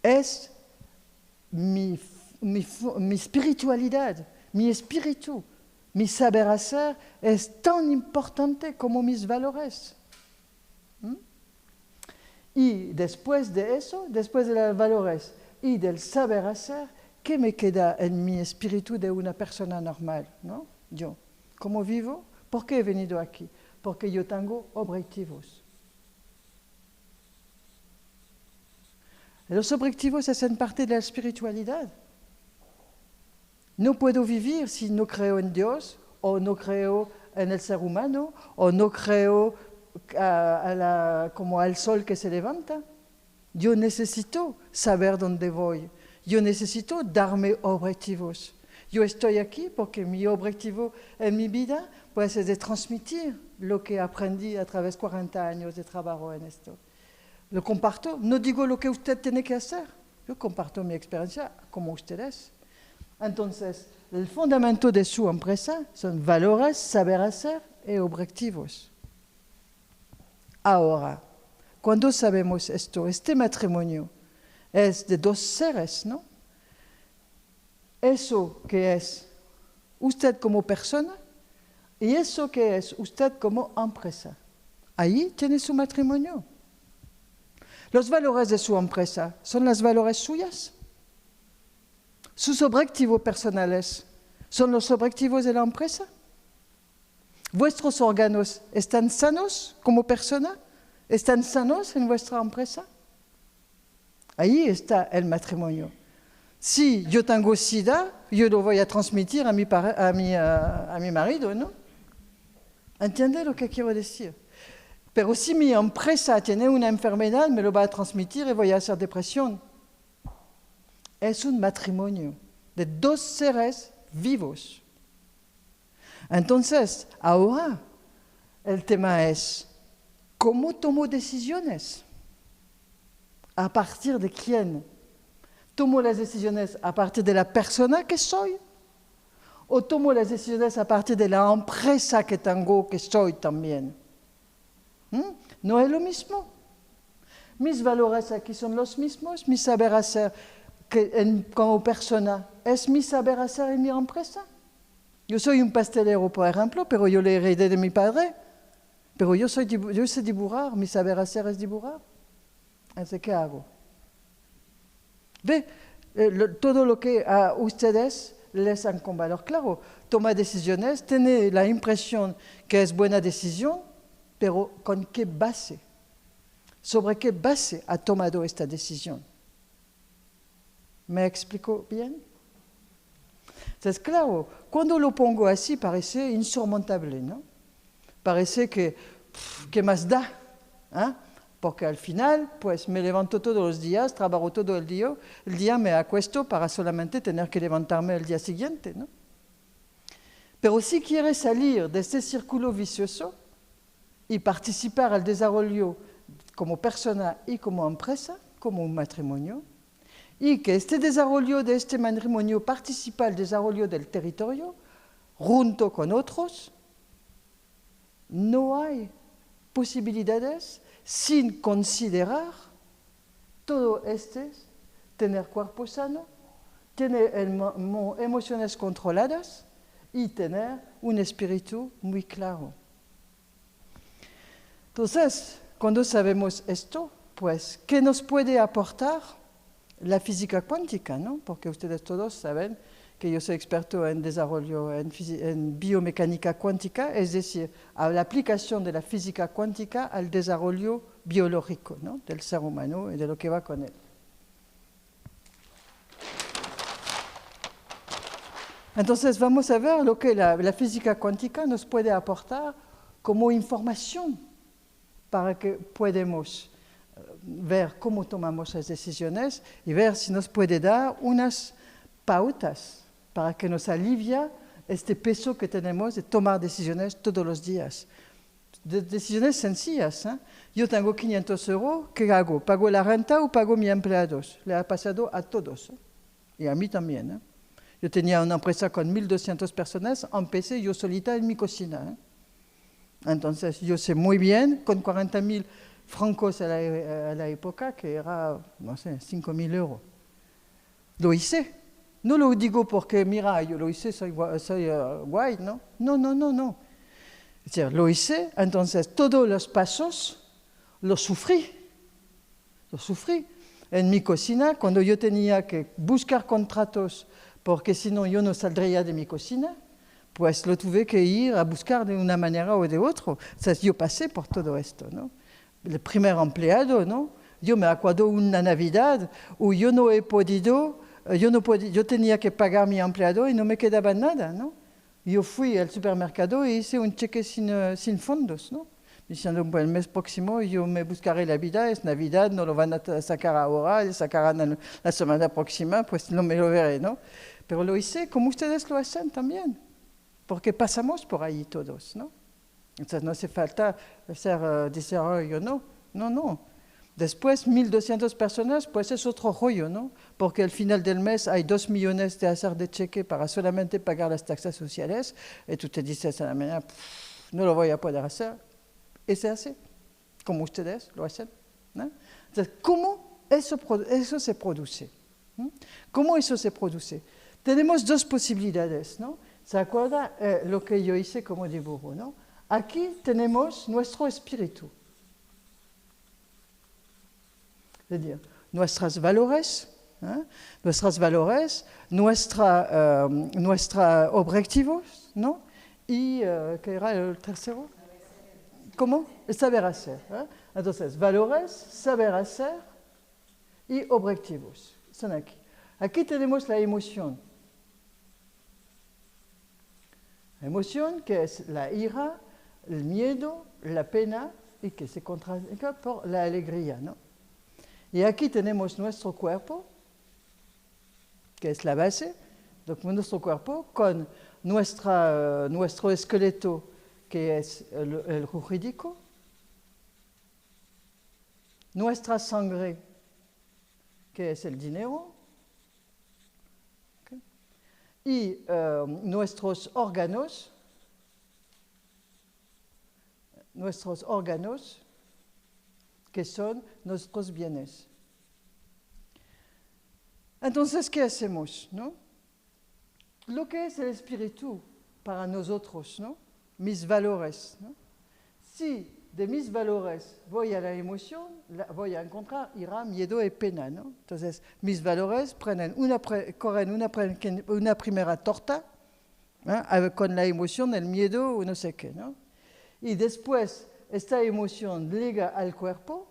Es mi espiritualidad, mi espíritu, mi saber hacer es tan importante como mis valores. Y después de eso, después de los valores y del saber hacer, ¿qué me queda en mi espíritu de una persona normal? ¿No? Yo, ¿cómo vivo? ¿Por qué he venido aquí? Porque yo tengo objetivos. Los objetivos hacen parte de la espiritualidad. No puedo vivir si no creo en Dios, o no creo en el ser humano, o no creo como al sol que se levanta. Yo necesito saber dónde voy. Yo necesito darme objetivos. Yo estoy aquí porque mi objetivo en mi vida pues, es de transmitir lo que aprendí a través de 40 años de trabajo en esto. Lo comparto, no digo lo que usted tiene que hacer, yo comparto mi experiencia como ustedes. Entonces, el fundamento de su empresa son valores, saber hacer y objetivos. Ahora, cuando sabemos esto, este matrimonio es de dos seres, ¿no? Eso que es usted como persona y eso que es usted como empresa. Ahí tiene su matrimonio. Los valores de su empresa son los valores suyos. Sus objetivos personales son los objetivos de la empresa. ¿Vuestros órganos están sanos como persona? ¿Están sanos en vuestra empresa? Ahí está el matrimonio. Si yo tengo SIDA, yo lo voy a transmitir a mi marido, ¿no? ¿Entiende lo que quiero decir? Pero si mi empresa tiene una enfermedad, me lo va a transmitir y voy a hacer depresión. Es un matrimonio de dos seres vivos. Entonces, ahora el tema es, ¿cómo tomo decisiones? ¿A partir de quién? ¿Tomo las decisiones a partir de la persona que soy? ¿O tomo las decisiones a partir de la empresa que tengo, que soy también? No es lo mismo. Mis valores aquí son los mismos, mi saber hacer como persona es mi saber hacer en mi empresa. Yo soy un pastelero, por ejemplo, pero yo le heredé de mi padre. Pero yo sé dibujar, mi saber hacer es dibujar. Entonces, ¿qué hago? Ve, todo lo que a ustedes les dan con valor claro. Toma decisiones, tiene la impresión que es buena decisión, pero ¿con qué base? ¿Sobre qué base ha tomado esta decisión? ¿Me explico bien? Entonces, claro, cuando lo pongo así parece insurmontable, ¿no? Parece que, ¿qué más da? ¿Eh? Porque al final, pues me levanto todos los días, trabajo todo el día me acuesto para solamente tener que levantarme el día siguiente, ¿no? Pero si quieres salir de este círculo vicioso y participar al desarrollo como persona y como empresa, como un matrimonio, y que este desarrollo de este matrimonio participa al desarrollo del territorio, junto con otros, no hay posibilidades sin considerar todo tener cuerpo sano, tener emociones controladas y tener un espíritu muy claro. Entonces, cuando sabemos esto, pues, ¿qué nos puede aportar la física cuántica, ¿no? Porque ustedes todos saben que yo soy experto en desarrollo, en biomecánica cuántica, es decir, a la aplicación de la física cuántica al desarrollo biológico, ¿no? Del ser humano y de lo que va con él. Entonces vamos a ver lo que la física cuántica nos puede aportar como información para que podamos ver cómo tomamos las decisiones y ver si nos puede dar unas pautas para que nos alivie este peso que tenemos de tomar decisiones todos los días. Decisiones sencillas, ¿eh? Yo tengo 500 euros, ¿qué hago? ¿Pago la renta o pago a mis empleados? Le ha pasado a todos, ¿eh? Y a mí también, ¿eh? Yo tenía una empresa con 1.200 personas, empecé yo solita en mi cocina, ¿eh? Entonces yo sé muy bien, con 40.000 francos a la época, que era, no sé, 5.000 euros. Lo hice. No lo digo porque, mira, yo lo hice, soy guay, ¿no? No. Es decir, lo hice, entonces todos los pasos los sufrí. En mi cocina, cuando yo tenía que buscar contratos, porque si no yo no saldría de mi cocina, pues lo tuve que ir a buscar de una manera o de otra. O sea, yo pasé por todo esto, ¿no? El primer empleado, ¿no? Yo me acuerdo una Navidad où yo no he podido, yo tenía que pagar a mi empleado y no me quedaba nada, ¿no? Yo fui al supermercado y hice un cheque sin fondos, ¿no? Diciendo, bueno, el mes próximo yo me buscaré la vida, es Navidad, no lo van a sacar ahora, lo sacarán la semana próxima, pues no me lo veré, ¿no? Pero lo hice como ustedes lo hacen también, porque pasamos por ahí todos, ¿no? Entonces no hace falta hacer desarrollo, no. Después, 1.200 personas, pues es otro rollo, ¿no? Porque al final del mes hay 2 millones de hacer de cheque para solamente pagar las taxas sociales, y tú te dices a la mañana, no lo voy a poder hacer. Y se hace, como ustedes lo hacen. Entonces, ¿cómo eso se produce? ¿Cómo eso se produce? Tenemos dos posibilidades, ¿no? ¿Se acuerda lo que yo hice como dibujo, ¿no? Aquí tenemos nuestro espíritu. Es decir, nuestros valores, nuestros objetivos, ¿no? Y, ¿qué era el tercero? ¿Cómo? El saber hacer. Entonces, valores, saber hacer y objetivos. Son aquí. Aquí tenemos la emoción. La emoción que es la ira, el miedo, la pena y que se contradice por la alegría, ¿no? Y aquí tenemos nuestro cuerpo, que es la base, donc nuestro cuerpo con nuestro esqueleto, que es el jurídico, nuestra sangre, que es el dinero, ¿okay? Y nuestros órganos, que son nuestros bienes. Entonces, ¿qué hacemos, no? Lo que es el espíritu para nosotros, ¿no? Mis valores, ¿no? Si de mis valores voy a la emoción, voy a encontrar ira, miedo y pena, ¿no? Entonces, mis valores corren una primera torta, ¿eh? Con la emoción, el miedo o no sé qué, ¿no? Y después esta emoción llega al cuerpo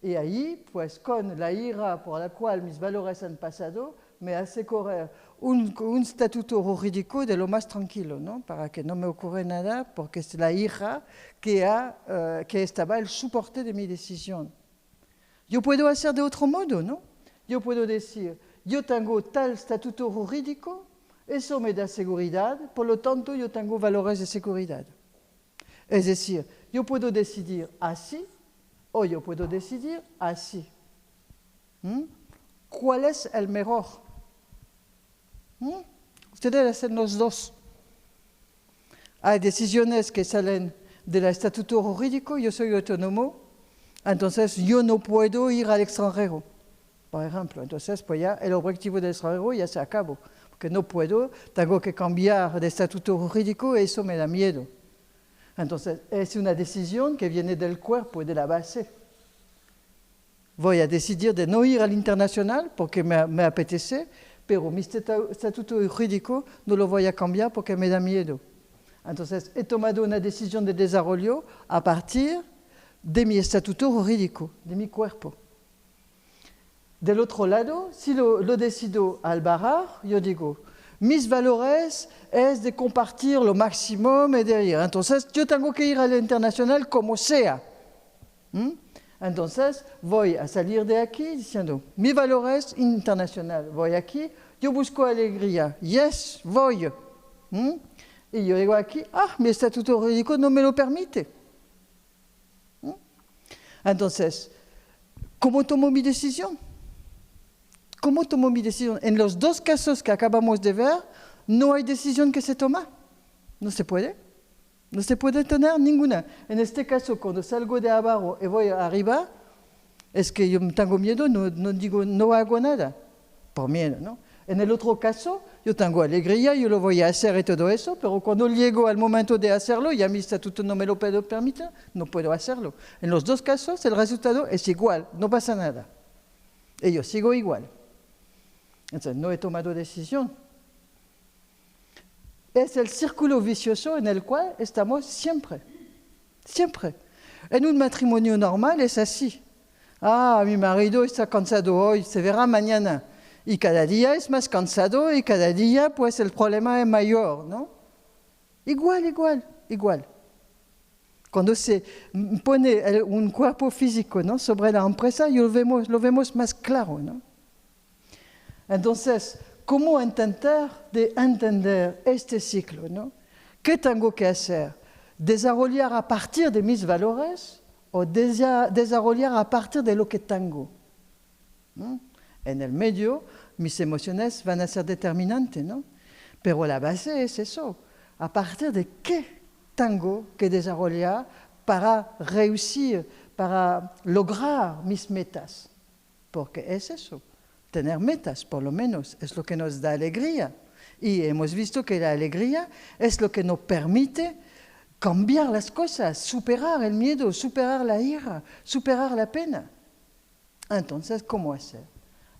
y ahí, pues con la ira por la cual mis valores han pasado, me hace correr un estatuto jurídico de lo más tranquilo, ¿no? Para que no me ocurra nada, porque es la ira que estaba el soporte de mi decisión. Yo puedo hacer de otro modo, ¿no? Yo puedo decir, yo tengo tal estatuto jurídico, eso me da seguridad, por lo tanto yo tengo valores de seguridad. Es decir, yo puedo decidir así o yo puedo decidir así. ¿Cuál es el mejor? Ustedes hacen los dos. Hay decisiones que salen del estatuto jurídico, yo soy autónomo, entonces yo no puedo ir al extranjero, por ejemplo. Entonces, pues ya el objetivo del extranjero ya se acabó, porque no puedo, tengo que cambiar de estatuto jurídico y eso me da miedo. Entonces, es una decisión que viene del cuerpo y de la base. Voy a decidir de no ir al internacional porque me apetece, pero mi estatuto jurídico no lo voy a cambiar porque me da miedo. Entonces, he tomado una decisión de desarrollo a partir de mi estatuto jurídico, de mi cuerpo. Del otro lado, si lo decido al barrar, yo digo, mis valores es de compartir lo máximo y de ir. Entonces, yo tengo que ir al internacional como sea. Entonces, voy a salir de aquí diciendo, mi valor es internacional. Voy aquí, yo busco alegría. Yes, voy. Y yo digo aquí, mi estatuto jurídico no me lo permite. Entonces, ¿cómo tomo mi decisión? ¿Cómo tomo mi decisión? En los dos casos que acabamos de ver, no hay decisión que se toma. No se puede. No se puede tener ninguna. En este caso, cuando salgo de abajo y voy arriba, es que yo tengo miedo, no hago nada. Por miedo, ¿no? En el otro caso, yo tengo alegría, yo lo voy a hacer y todo eso, pero cuando llego al momento de hacerlo, ya mi estatuto no me lo permite, no puedo hacerlo. En los dos casos, el resultado es igual, no pasa nada. Y yo sigo igual. Entonces, no he tomado decisión. Es el círculo vicioso en el cual estamos siempre. Siempre. En un matrimonio normal es así. Mi marido está cansado hoy, se verá mañana. Y cada día es más cansado y cada día pues el problema es mayor, ¿no? Igual. Cuando se pone un cuerpo físico, ¿no?, sobre la empresa, lo vemos más claro, ¿no? Entonces, ¿cómo intentar de entender este ciclo, ¿no? ¿Qué tengo que hacer? ¿Desarrollar a partir de mis valores o desarrollar a partir de lo que tengo? ¿No? En el medio, mis emociones van a ser determinantes, ¿no? Pero la base es eso. ¿A partir de qué tengo que desarrollar para réussir, para lograr mis metas, porque es eso, tener metas por lo menos, es lo que nos da alegría. Y hemos visto que la alegría es lo que nos permite cambiar las cosas, superar el miedo, superar la ira, superar la pena. Entonces, ¿cómo hacer?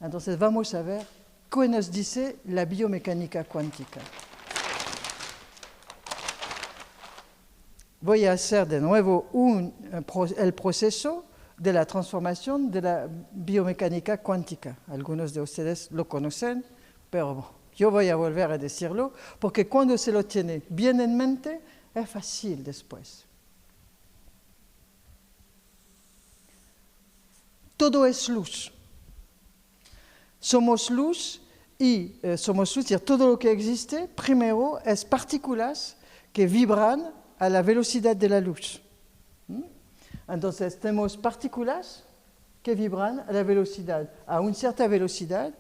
Entonces vamos a ver qué nos dice la biomecánica cuántica. Voy a hacer de nuevo el proceso de la transformación de la biomecánica cuántica. Algunos de ustedes lo conocen, pero yo voy a volver a decirlo, porque cuando se lo tiene bien en mente, es fácil después. Todo es luz. Somos luz y todo lo que existe, primero, es partículas que vibran a la velocidad de la luz. Entonces, tenemos partículas que vibran a la velocidad, a una cierta velocidad,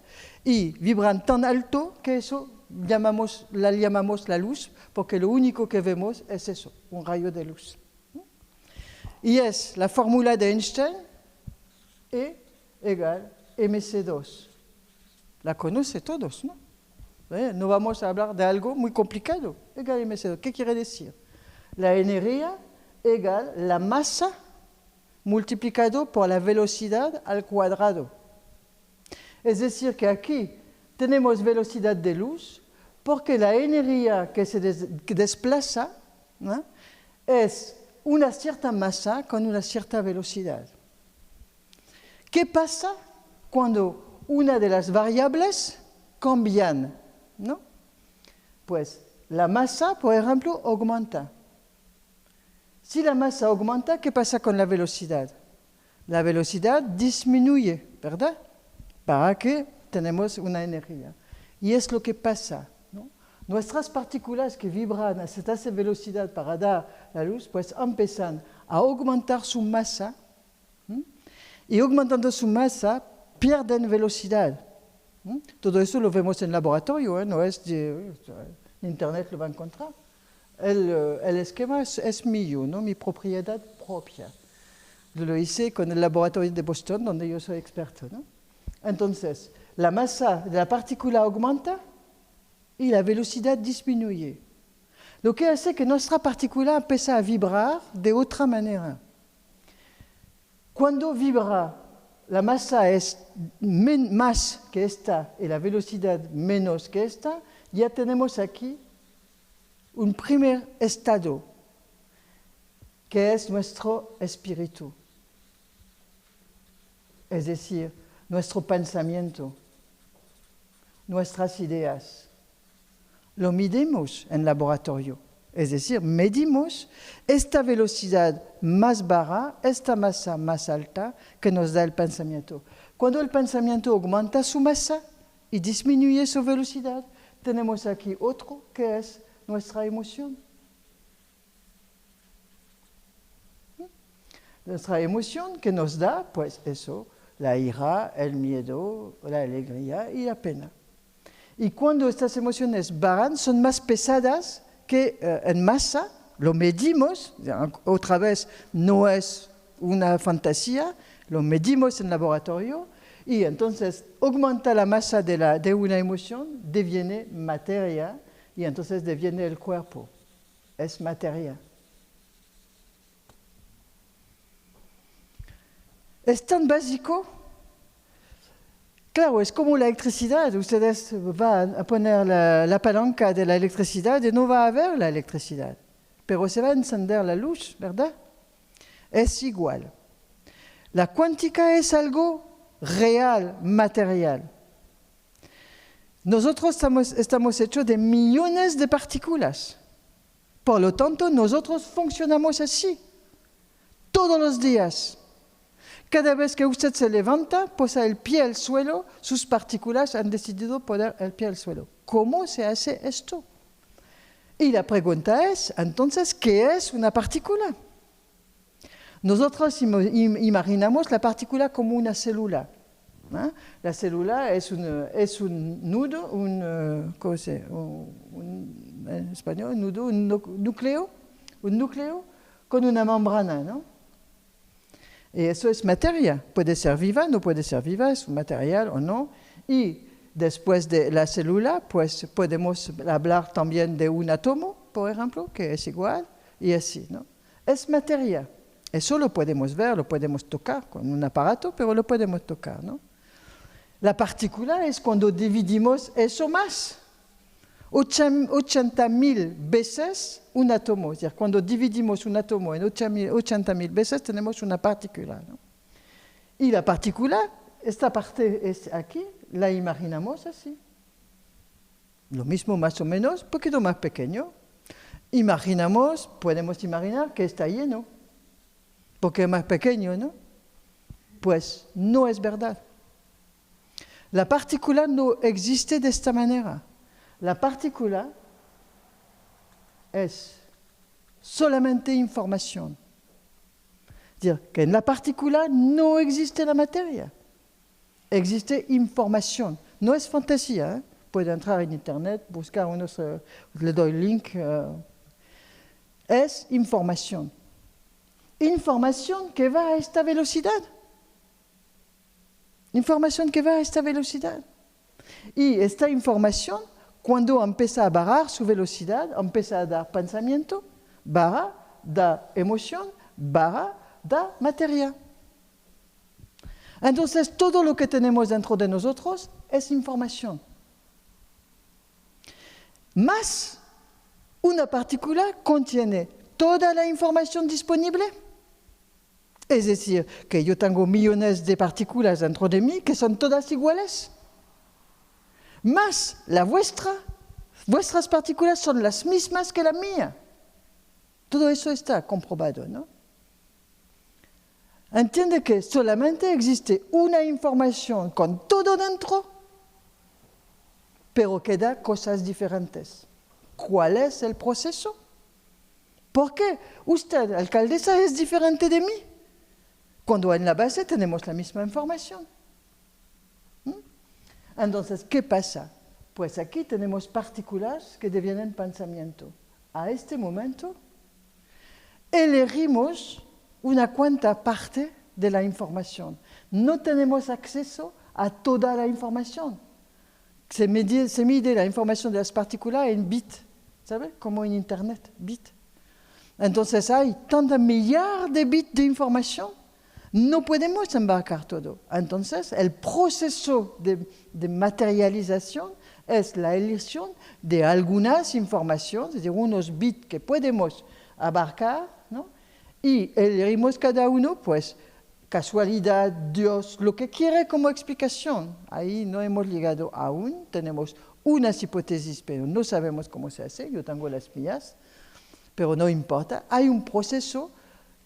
y vibran tan alto que eso la llamamos la luz, porque lo único que vemos es eso, un rayo de luz. Y es la fórmula de Einstein, E igual mc2. La conocen todos, ¿no? No vamos a hablar de algo muy complicado. Igual mc2. ¿Qué quiere decir? La energía igual la masa multiplicado por la velocidad al cuadrado. Es decir, que aquí tenemos velocidad de luz porque la energía que se desplaza, ¿no?, es una cierta masa con una cierta velocidad. ¿Qué pasa cuando una de las variables cambian, ¿no? Pues la masa, por ejemplo, aumenta. Si la masa aumenta, ¿qué pasa con la velocidad? La velocidad disminuye, ¿verdad? Para que tenemos una energía. Y es lo que pasa, ¿no? Nuestras partículas que vibran a esta velocidad para dar la luz, pues empiezan a aumentar su masa, y aumentando su masa, pierden velocidad. Todo eso lo vemos en laboratorio, no es de Internet lo va a encontrar. El esquema es mío, ¿no? Mi propiedad propia. Yo lo hice con el laboratorio de Boston, donde yo soy experto, ¿no? Entonces, la masa de la partícula aumenta y la velocidad disminuye. Lo que hace que nuestra partícula empieza a vibrar de otra manera. Cuando vibra, la masa es más que esta y la velocidad menos que esta, ya tenemos aquí un primer estado, que es nuestro espíritu. Es decir, nuestro pensamiento, nuestras ideas. Lo medimos en laboratorio. Es decir, medimos esta velocidad más baja, esta masa más alta que nos da el pensamiento. Cuando el pensamiento aumenta su masa y disminuye su velocidad, tenemos aquí otro que es nuestra emoción. Nuestra emoción que nos da, pues eso, la ira, el miedo, la alegría y la pena. Y cuando estas emociones bajan, son más pesadas que en masa, lo medimos, otra vez no es una fantasía, lo medimos en laboratorio y entonces aumenta la masa de una emoción, deviene materia y entonces deviene el cuerpo, es materia. Es tan básico. Claro, es como la electricidad. Ustedes van a poner la palanca de la electricidad y no va a haber la electricidad. Pero se va a encender la luz, ¿verdad? Es igual. La cuántica es algo real, material. Nosotros estamos hechos de millones de partículas. Por lo tanto, nosotros funcionamos así, todos los días. Cada vez que usted se levanta, posa el pie al suelo, sus partículas han decidido poner el pie al suelo. ¿Cómo se hace esto? Y la pregunta es, entonces, ¿qué es una partícula? Nosotros imaginamos la partícula como una célula. ¿Eh? La célula es un nudo, ¿cómo se dice? En español, un nudo, un núcleo con una membrana, ¿no? Y eso es materia. Puede ser viva, no puede ser viva, es un material o no. Y después de la célula, pues podemos hablar también de un átomo, por ejemplo, que es igual, y así, ¿no? Es materia. Eso lo podemos ver, lo podemos tocar con un aparato, pero lo podemos tocar, ¿no? La partícula es cuando dividimos eso más. 80.000 veces un átomo. Es decir, cuando dividimos un átomo en 80.000 veces tenemos una partícula, ¿no? Y la partícula, esta parte es aquí, la imaginamos así. Lo mismo más o menos, un poquito más pequeño. Podemos imaginar que está lleno, porque es más pequeño, ¿no? Pues no es verdad. La partícula no existe de esta manera. La partícula es solamente información. Es decir, que en la partícula no existe la materia, existe información. No es fantasía, ¿eh? Puede entrar en internet, buscar unos, le doy el link. Es información. Información que va a esta velocidad. Información que va a esta velocidad. Y esta información, cuando empieza a bajar su velocidad, empieza a dar pensamiento, baja, da emoción, baja, da materia. Entonces, todo lo que tenemos dentro de nosotros es información. Más una partícula contiene toda la información disponible. Es decir, que yo tengo millones de partículas dentro de mí que son todas iguales. Más vuestras partículas son las mismas que la mía. Todo eso está comprobado, ¿no? Entiende que solamente existe una información con todo dentro, pero que da cosas diferentes. ¿Cuál es el proceso? ¿Por qué usted, alcaldesa, es diferente de mí? Cuando en la base tenemos la misma información. Entonces, ¿qué pasa? Pues aquí tenemos partículas que devienen pensamiento. A este momento, elegimos una cuanta parte de la información. No tenemos acceso a toda la información. Se mide la información de las partículas en bits, ¿sabes? Como en Internet, bits. Entonces hay tantos millares de bits de información. No podemos embarcar todo. Entonces, el proceso de materialización es la elección de algunas informaciones, es decir, unos bits que podemos abarcar, ¿no? Y elegimos cada uno, pues, casualidad, Dios, lo que quiere como explicación. Ahí no hemos llegado aún, tenemos unas hipótesis, pero no sabemos cómo se hace, yo tengo las mías, pero no importa. Hay un proceso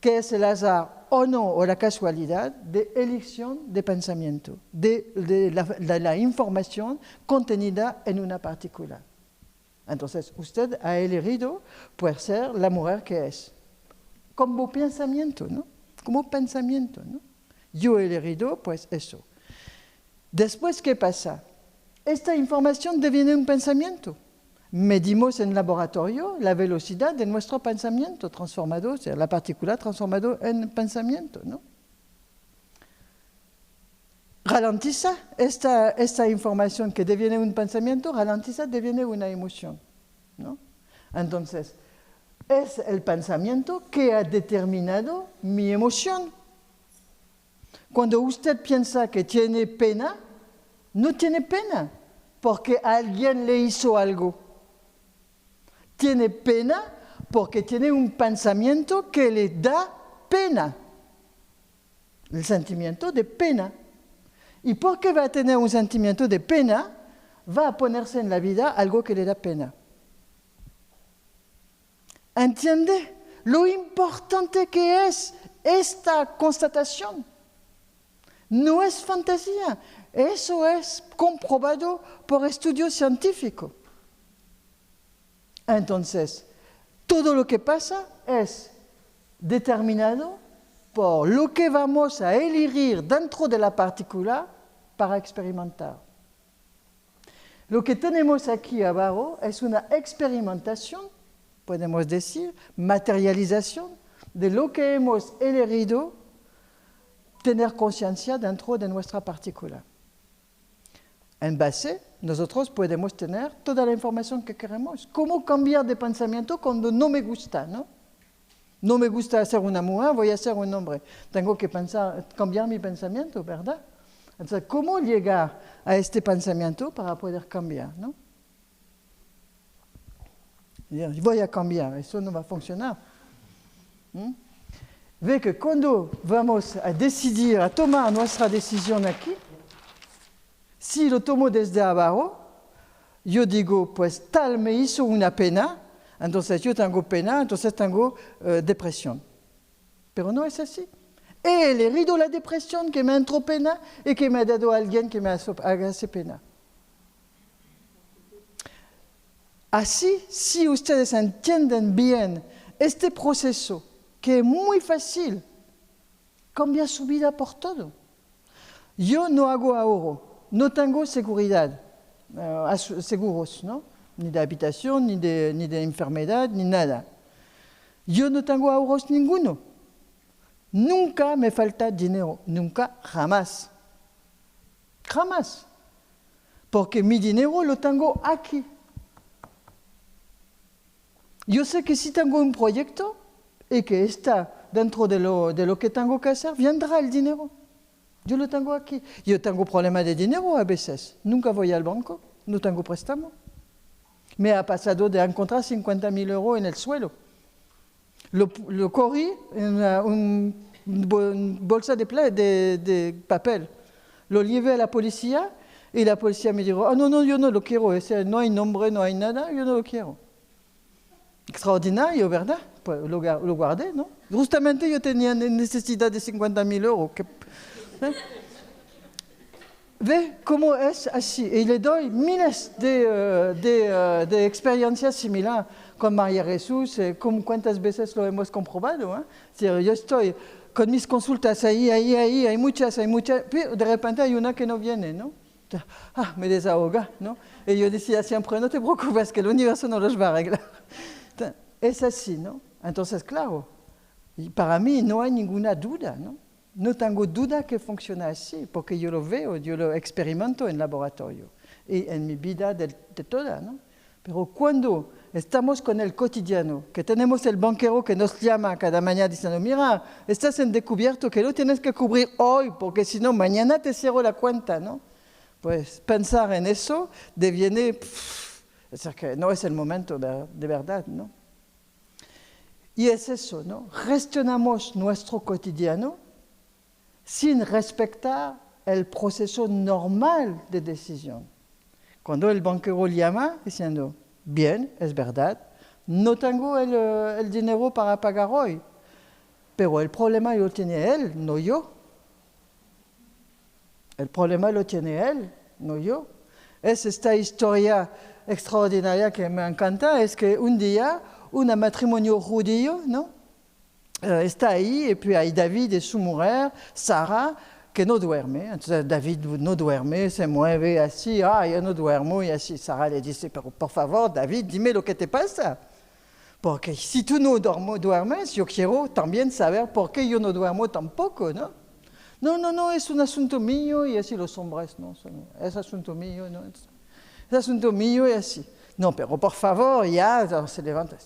que es el azar o no, o la casualidad de elección de pensamiento, de la información contenida en una partícula. Entonces, usted ha elegido por ser la mujer que es, como pensamiento, ¿no? Como pensamiento, ¿no? Yo he elegido, pues, eso. Después, ¿qué pasa? Esta información deviene un pensamiento. Medimos en laboratorio la velocidad de nuestro pensamiento transformado, o sea, la partícula transformada en pensamiento, ¿no? Ralentiza esta información que deviene un pensamiento, ralentiza, deviene una emoción, ¿no? Entonces, es el pensamiento que ha determinado mi emoción. Cuando usted piensa que tiene pena, no tiene pena, porque alguien le hizo algo. Tiene pena porque tiene un pensamiento que le da pena. El sentimiento de pena. ¿Y por qué va a tener un sentimiento de pena? Va a ponerse en la vida algo que le da pena. ¿Entiende lo importante que es esta constatación? No es fantasía. Eso es comprobado por estudios científicos. Entonces, todo lo que pasa es determinado por lo que vamos a elegir dentro de la partícula para experimentar. Lo que tenemos aquí abajo es una experimentación, podemos decir, materialización de lo que hemos elegido tener conciencia dentro de nuestra partícula. En base, nosotros podemos tener toda la información que queremos. ¿Cómo cambiar de pensamiento cuando no me gusta, no? No me gusta ser una mujer, voy a ser un hombre. Tengo que cambiar mi pensamiento, ¿verdad? Entonces, ¿cómo llegar a este pensamiento para poder cambiar, no? Voy a cambiar, eso no va a funcionar. Ve que cuando vamos a decidir, a tomar nuestra decisión aquí, si lo tomo desde abajo, yo digo, pues tal me hizo una pena, entonces yo tengo pena, entonces tengo depresión. Pero no es así. He herido la depresión que me entró pena y que me ha dado a alguien que me haga pena. Así, si ustedes entienden bien este proceso, que es muy fácil, cambia su vida por todo. Yo no hago ahorro, no tengo seguridad, seguros, ¿no? Ni de habitación, ni de enfermedad, ni nada. Yo no tengo ahorros ninguno. Nunca me falta dinero, nunca, jamás. Jamás. Porque mi dinero lo tengo aquí. Yo sé que si tengo un proyecto y que está dentro de lo que tengo que hacer, vendrá el dinero. Yo lo tengo aquí. Yo tengo problemas de dinero a veces. Nunca voy al banco, no tengo préstamo. Me ha pasado de encontrar 50.000 euros en el suelo. Lo corrí en una bolsa de papel. Lo llevé a la policía y la policía me dijo, no, yo no lo quiero. No hay nombre, no hay nada, yo no lo quiero. Extraordinario, ¿verdad? Pues lo guardé, ¿no? Justamente yo tenía necesidad de 50.000 euros. ¿Ve cómo es así? Y le doy miles de experiencias similares con María Jesús, cuántas veces lo hemos comprobado. Yo estoy con mis consultas ahí, hay muchas, pero de repente hay una que no viene, ¿no? Me desahoga, ¿no? Y yo decía siempre, no te preocupes, que el universo no los va a arreglar. Es así, ¿no? Entonces, claro, para mí no hay ninguna duda, ¿no? No tengo duda que funciona así, porque yo lo veo, yo lo experimento en laboratorio y en mi vida de toda, ¿no? Pero cuando estamos con el cotidiano, que tenemos el banquero que nos llama cada mañana diciendo, mira, estás en descubierto, que lo tienes que cubrir hoy, porque si no, mañana te cierro la cuenta, ¿no? Pues pensar en eso deviene, es decir, que no es el momento de verdad, ¿no? Y es eso, ¿no? Gestionamos nuestro cotidiano sin respetar el proceso normal de decisión. Cuando el banquero llama diciendo, bien, es verdad, no tengo el dinero para pagar hoy, pero el problema lo tiene él, no yo. El problema lo tiene él, no yo. Es esta historia extraordinaria que me encanta, es que un día un matrimonio judío, ¿no? Está ahí, y puis hay David y su mujer, Sara, que no duerme. Entonces David no duerme, se mueve así, yo no duermo, y así Sara le dice, pero por favor, David, dime lo que te pasa. Porque si tú no duermes, yo quiero también saber por qué yo no duermo tampoco, ¿no? No, es un asunto mío, y así los hombres, no, es asunto mío, no, es asunto mío, y así. No, pero por favor, ya, se levanta.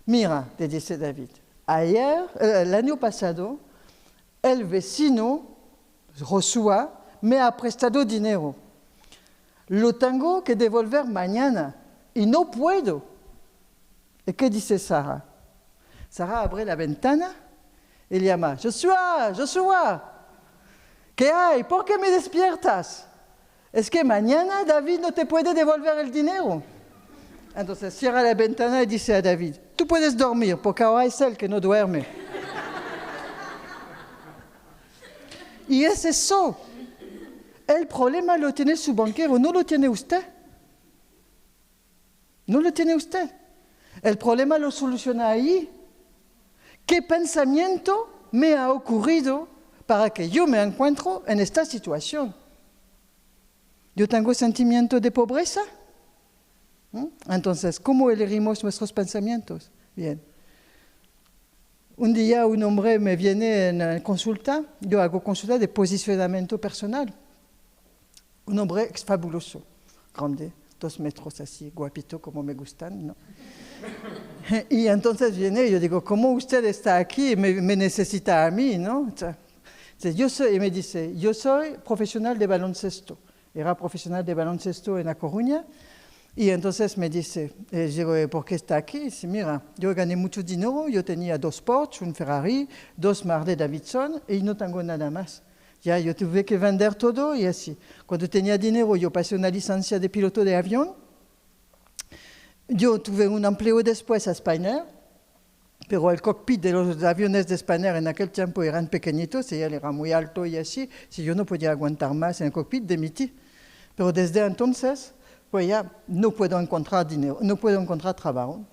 Mira, le dice David, el año pasado, el vecino, Josué, me ha prestado dinero. Lo tengo que devolver mañana y no puedo. ¿Y qué dice Sara? Sara abre la ventana y llama, Josué, ¿qué hay? ¿Por qué me despiertas? Es que mañana David no te puede devolver el dinero. Entonces cierra la ventana y dice a David, tú puedes dormir, porque ahora es él que no duerme. Y es eso. El problema lo tiene su banquero, no lo tiene usted. No lo tiene usted. El problema lo soluciona ahí. ¿Qué pensamiento me ha ocurrido para que yo me encuentro en esta situación? ¿Yo tengo sentimiento de pobreza? Entonces, ¿cómo elegimos nuestros pensamientos? Bien. un día un hombre me viene en consulta, yo hago consulta de posicionamiento personal. Un hombre fabuloso, grande, 2 metros así, guapito como me gustan, ¿no? Y entonces viene y yo digo, ¿cómo usted está aquí? Me necesita a mí, ¿no? Y me dice, yo soy profesional de baloncesto. Era profesional de baloncesto en La Coruña. Y entonces me dice, digo, ¿por qué está aquí? Y dice, mira, yo gané mucho dinero, yo tenía 2 Porsche, un Ferrari, 2 Harley Davidson y no tengo nada más. Ya, yo tuve que vender todo y así. Cuando tenía dinero, yo pasé una licencia de piloto de avión. Yo tuve un empleo después a Spanair, pero el cockpit de los aviones de Spanair en aquel tiempo eran pequeñitos y él era muy alto y así. Si yo no podía aguantar más en el cockpit, demití. Pero desde entonces, pues ya no puedo encontrar dinero, no puedo encontrar trabajo.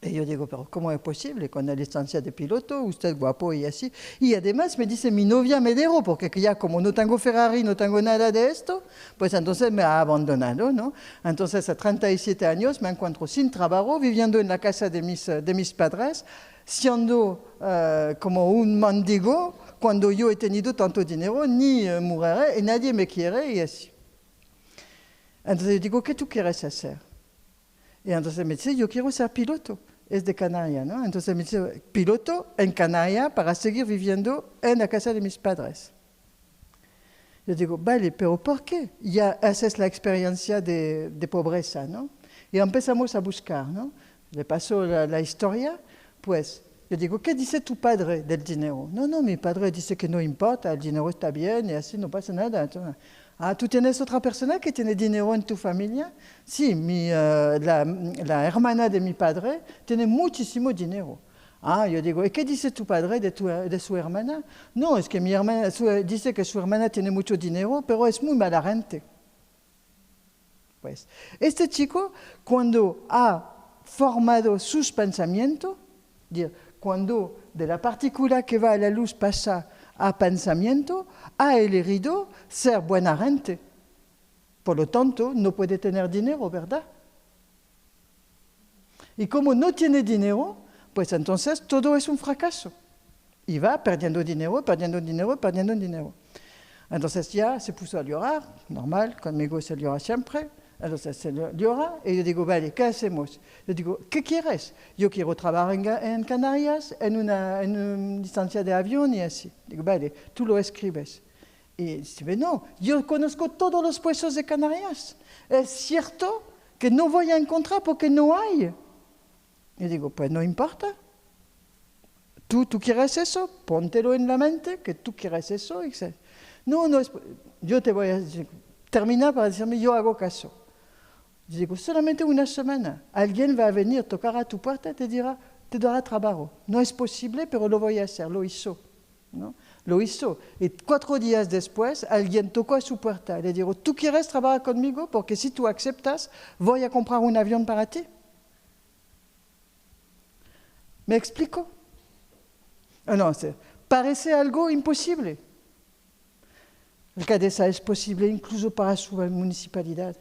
Y yo digo, pero ¿cómo es posible? Con la licencia de piloto, usted guapo y así. Y además me dice, mi novia me dejó, porque ya como no tengo Ferrari, no tengo nada de esto, pues entonces me ha abandonado, ¿no? Entonces a 37 años me encuentro sin trabajo, viviendo en la casa de mis padres, siendo como un mendigo, cuando yo he tenido tanto dinero, ni mujer, y nadie me quiere y así. Entonces yo digo, ¿qué tú quieres hacer? Y entonces me dice, yo quiero ser piloto. Es de Canarias, ¿no? Entonces me dice, piloto en Canarias para seguir viviendo en la casa de mis padres. Yo digo, vale, pero ¿por qué? Ya haces la experiencia de pobreza, ¿no? Y empezamos a buscar, ¿no? Le paso la historia, pues yo digo, ¿qué dice tu padre del dinero? No, mi padre dice que no importa, el dinero está bien y así no pasa nada. Entonces, ¿tú tienes otra persona que tiene dinero en tu familia? Sí, la hermana de mi padre tiene muchísimo dinero. Yo digo, ¿y qué dice tu padre de su hermana? No, es que mi hermana dice que su hermana tiene mucho dinero, pero es muy mala gente. Pues, este chico, cuando ha formado sus pensamientos, cuando de la partícula que va a la luz pasa a pensamiento, ha elegido ser buena gente. Por lo tanto, no puede tener dinero, ¿verdad? Y como no tiene dinero, pues entonces todo es un fracaso. Y va perdiendo dinero, perdiendo dinero, perdiendo dinero. Entonces ya se puso a llorar, normal, conmigo se llora siempre. Entonces se llora y yo digo, vale, ¿qué hacemos? Yo digo, ¿qué quieres? Yo quiero trabajar en Canarias, en una licencia de avión y así. Digo, vale, tú lo escribes. Y dice, no, yo conozco todos los puestos de Canarias. Es cierto que no voy a encontrar porque no hay. Y digo, pues no importa. ¿Tú quieres eso? Póntelo en la mente, que tú quieres eso. Y dice, no es... Yo te voy a decir, termina para decirme, yo hago caso. Yo digo, solamente una semana. Alguien va a venir, tocar a tu puerta y te dará trabajo. No es posible, pero lo voy a hacer. Lo hizo, ¿no? Lo hizo. Y 4 días después, alguien tocó a su puerta. Le digo, ¿tú quieres trabajar conmigo? Porque si tú aceptas, voy a comprar un avión para ti. ¿Me explico? No, parece algo imposible. El CADESA es posible incluso para su municipalidad.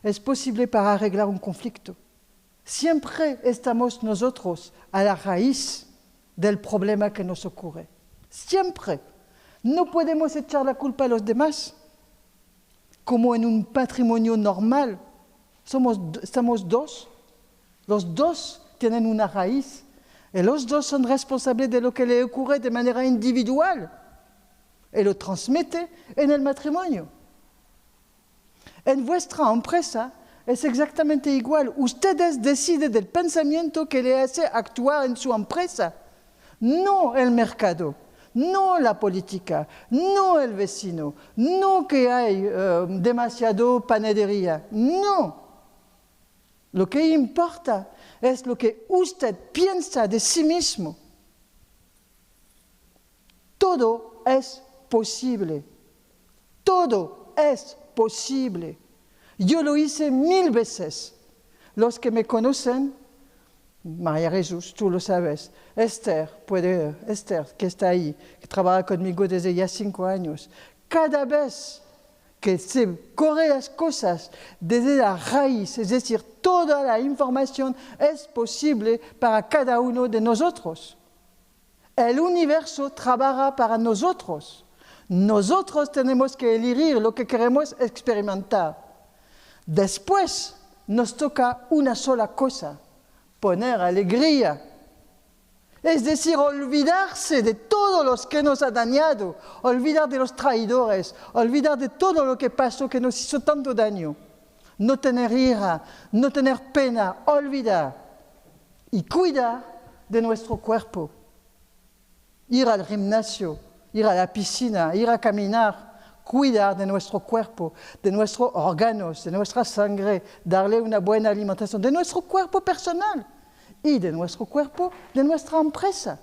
Es posible para arreglar un conflicto. Siempre estamos nosotros a la raíz del problema que nos ocurre. Siempre. No podemos echar la culpa a los demás. Como en un patrimonio normal. Estamos 2. Los 2 tienen una raíz. Y los 2 son responsables de lo que le ocurre de manera individual. Y lo transmite en el matrimonio. En vuestra empresa es exactamente igual. Ustedes deciden del pensamiento que le hace actuar en su empresa. No el mercado, no la política, no el vecino, no que hay demasiado panadería. No. Lo que importa es lo que usted piensa de sí mismo. Todo es posible. Todo es posible. Yo lo hice 1000 veces. Los que me conocen, María Jesús, tú lo sabes, Esther, que está ahí, que trabaja conmigo desde ya 5 años. Cada vez que se corren las cosas desde la raíz, es decir, toda la información es posible para cada uno de nosotros. El universo trabaja para nosotros. Nosotros tenemos que elegir lo que queremos experimentar. Después nos toca una sola cosa, poner alegría. Es decir, olvidarse de todos los que nos ha dañado, olvidar de los traidores, olvidar de todo lo que pasó que nos hizo tanto daño. No tener ira, no tener pena, olvidar y cuidar de nuestro cuerpo. Ir al gimnasio, ir a la piscina, ir a caminar, cuidar de nuestro cuerpo, de nuestros órganos, de nuestra sangre, darle una buena alimentación, de nuestro cuerpo personal y de nuestro cuerpo, de nuestra empresa,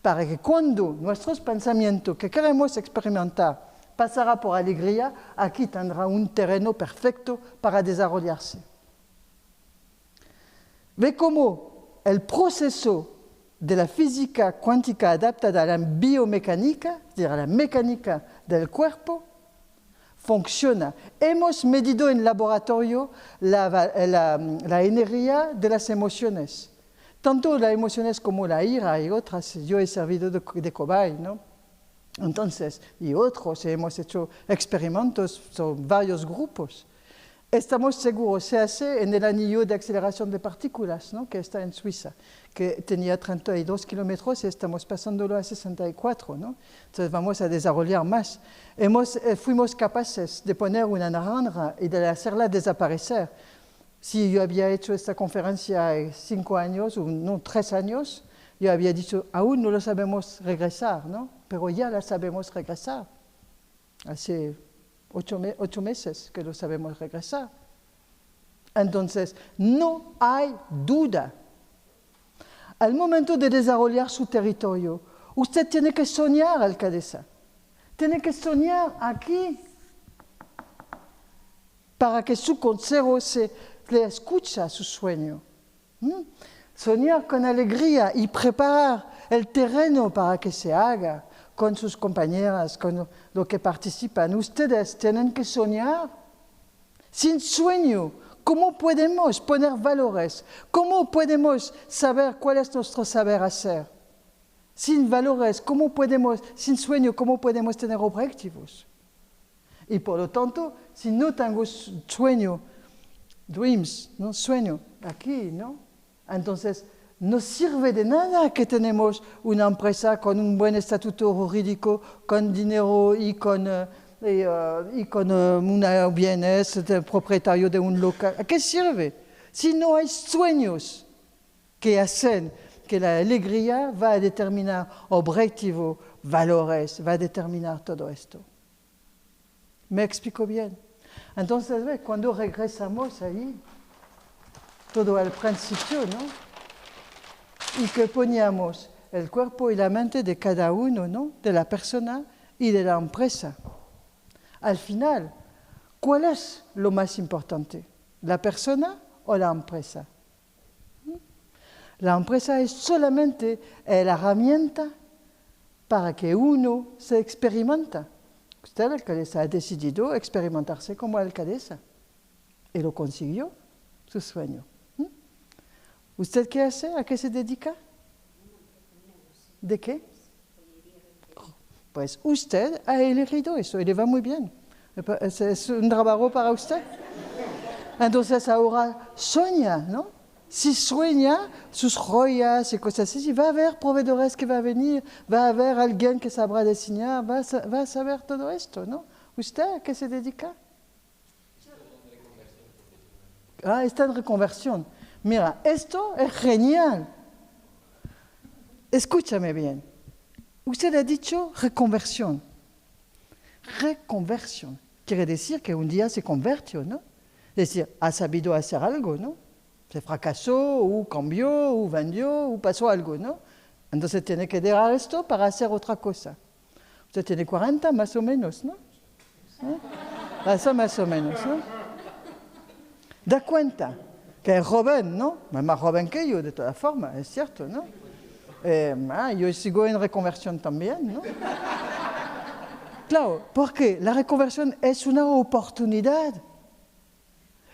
para que cuando nuestros pensamientos que queremos experimentar pasará por alegría, aquí tendrá un terreno perfecto para desarrollarse. Ve cómo el proceso de la física cuántica adaptada a la biomecánica, es decir, a la mecánica del cuerpo, funciona. Hemos medido en laboratorio la energía de las emociones, tanto las emociones como la ira y otras. Yo he servido de cobaye, ¿no? Entonces, y otros, hemos hecho experimentos sobre varios grupos. Estamos seguros, se hace en el anillo de aceleración de partículas, ¿no? Que está en Suiza, que tenía 32 kilómetros y estamos pasándolo a 64, ¿no? Entonces vamos a desarrollar más. Fuimos capaces de poner una naranja y de hacerla desaparecer. Si yo había hecho esta conferencia 5 años, o no, 3 años, yo había dicho, aún no lo sabemos regresar, ¿no? Pero ya la sabemos regresar. Hace 8 meses que lo sabemos regresar. Entonces, no hay duda. Al momento de desarrollar su territorio, usted tiene que soñar, alcaldesa. Tiene que soñar aquí para que su consejo le escuche su sueño. Soñar con alegría y preparar el terreno para que se haga con sus compañeras, con los que participan. Ustedes tienen que soñar. Sin sueño, ¿cómo podemos poner valores? ¿Cómo podemos saber cuál es nuestro saber hacer? Sin valores, sin sueño, ¿cómo podemos tener objetivos? Y por lo tanto, si no tengo sueño, dreams, ¿no? Sueño, aquí, ¿no? Entonces, no sirve de nada que tenemos una empresa con un buen estatuto jurídico, con dinero y con bienes de propietario de un local. ¿A qué sirve? Si no hay sueños que hacen que la alegría va a determinar objetivos, valores, va a determinar todo esto. ¿Me explico bien? Entonces, ¿ves? Cuando regresamos ahí, todo al principio, ¿no? Y que poníamos el cuerpo y la mente de cada uno, ¿no? De la persona y de la empresa. Al final, ¿cuál es lo más importante? ¿La persona o la empresa? La empresa es solamente la herramienta para que uno se experimenta. Usted, alcaldesa, ha decidido experimentarse como alcaldesa y lo consiguió, su sueño. ¿Usted qué hace? ¿A qué se dedica? ¿De qué? Pues usted ha elegido eso y le va muy bien. Es un trabajo para usted. Entonces ahora sueña, ¿no? Si sueña sus joyas y cosas así, va a haber proveedores que va a venir, va a haber alguien que sabrá diseñar, va a saber todo esto, ¿no? ¿Usted a qué se dedica? Ah, está en reconversión. Mira, esto es genial. Escúchame bien. Usted ha dicho reconversión. Reconversión. Quiere decir que un día se convirtió, ¿no? Es decir, ha sabido hacer algo, ¿no? Se fracasó, o cambió, o vendió, o pasó algo, ¿no? Entonces tiene que dejar esto para hacer otra cosa. Usted tiene 40 más o menos, ¿no? Eso más o menos, ¿no? Da cuenta que es joven, ¿no? Es más joven que yo, de todas formas, es cierto, ¿no? Yo sigo en reconversión también, ¿no? Claro, porque la reconversión es una oportunidad.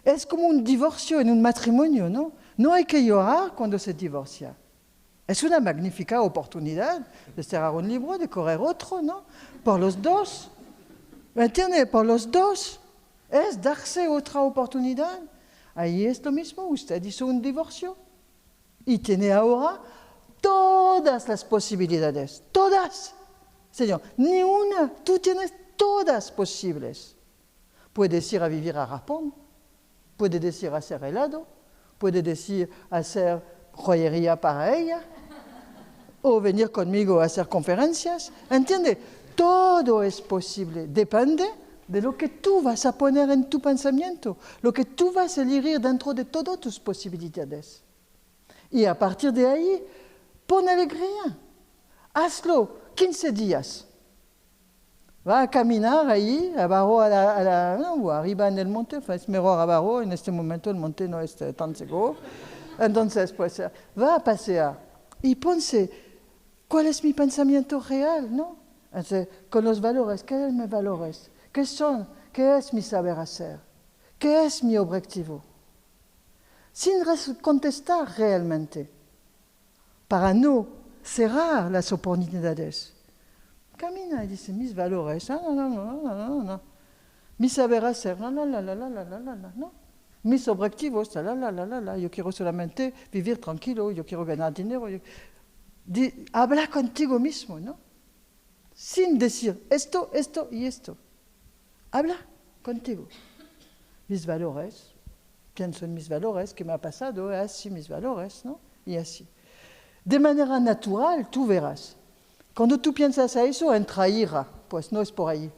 Es como un divorcio en un matrimonio, ¿no? No hay que llorar cuando se divorcia. Es una magnífica oportunidad de cerrar un libro, de correr otro, ¿no? Por los dos. ¿Me entiende? Por los dos. Es darse otra oportunidad. Ahí es lo mismo. Usted hizo un divorcio y tiene ahora todas las posibilidades. Todas. Señor, ni una. Tú tienes todas posibles. Puedes ir a vivir a Japón. Puedes ir a hacer helado. Puedes ir a hacer joyería para ella. O venir conmigo a hacer conferencias. ¿Entiende? Todo es posible. Depende de lo que tú vas a poner en tu pensamiento, lo que tú vas a elegir dentro de todas tus posibilidades. Y a partir de ahí, pon alegría. Hazlo 15 días. Va a caminar ahí, abajo o arriba en el monte. Es mejor abajo, en este momento el monte no es tan seguro. Entonces, pues, va a pasear y ponse, ¿cuál es mi pensamiento real? ¿No? Entonces, con los valores, ¿qué son mis valores? ¿Qué son? ¿Qué es mi saber hacer? ¿Qué es mi objetivo? Sin contestar realmente, para no cerrar las oportunidades. Camina y dice, mis valores, no. Mi saber hacer, no. Mis objetivos, yo quiero solamente vivir tranquilo, yo quiero ganar dinero. Habla contigo mismo, ¿no? Sin decir esto, esto y esto. Habla contigo. Mis valores, pienso en mis valores, ¿qué me ha pasado? Así mis valores, ¿no? Y así. De manera natural, tú verás. Cuando tú piensas a eso, entra ira, pues no es por ahí.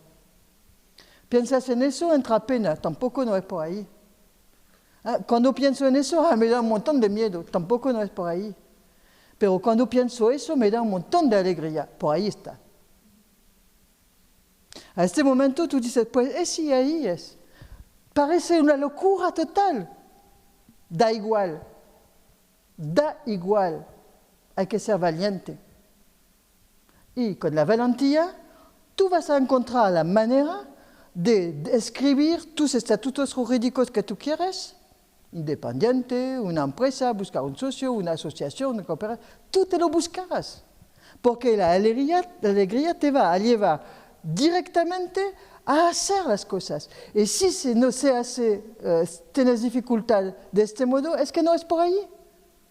Piensas en eso, entra pena, tampoco no es por ahí. Cuando pienso en eso, me da un montón de miedo, tampoco no es por ahí. Pero cuando pienso eso, me da un montón de alegría, por ahí está. A este momento tú dices, pues sí, ahí es. Parece una locura total. Da igual. Hay que ser valiente. Y con la valentía, tú vas a encontrar la manera de escribir tus estatutos jurídicos que tú quieres, independiente, una empresa, buscar un socio, una asociación, una cooperación, tú te lo buscarás. Porque la alegría te va a llevar directamente a hacer las cosas. Y si no se hace, tienes dificultad de este modo, es que no es por ahí.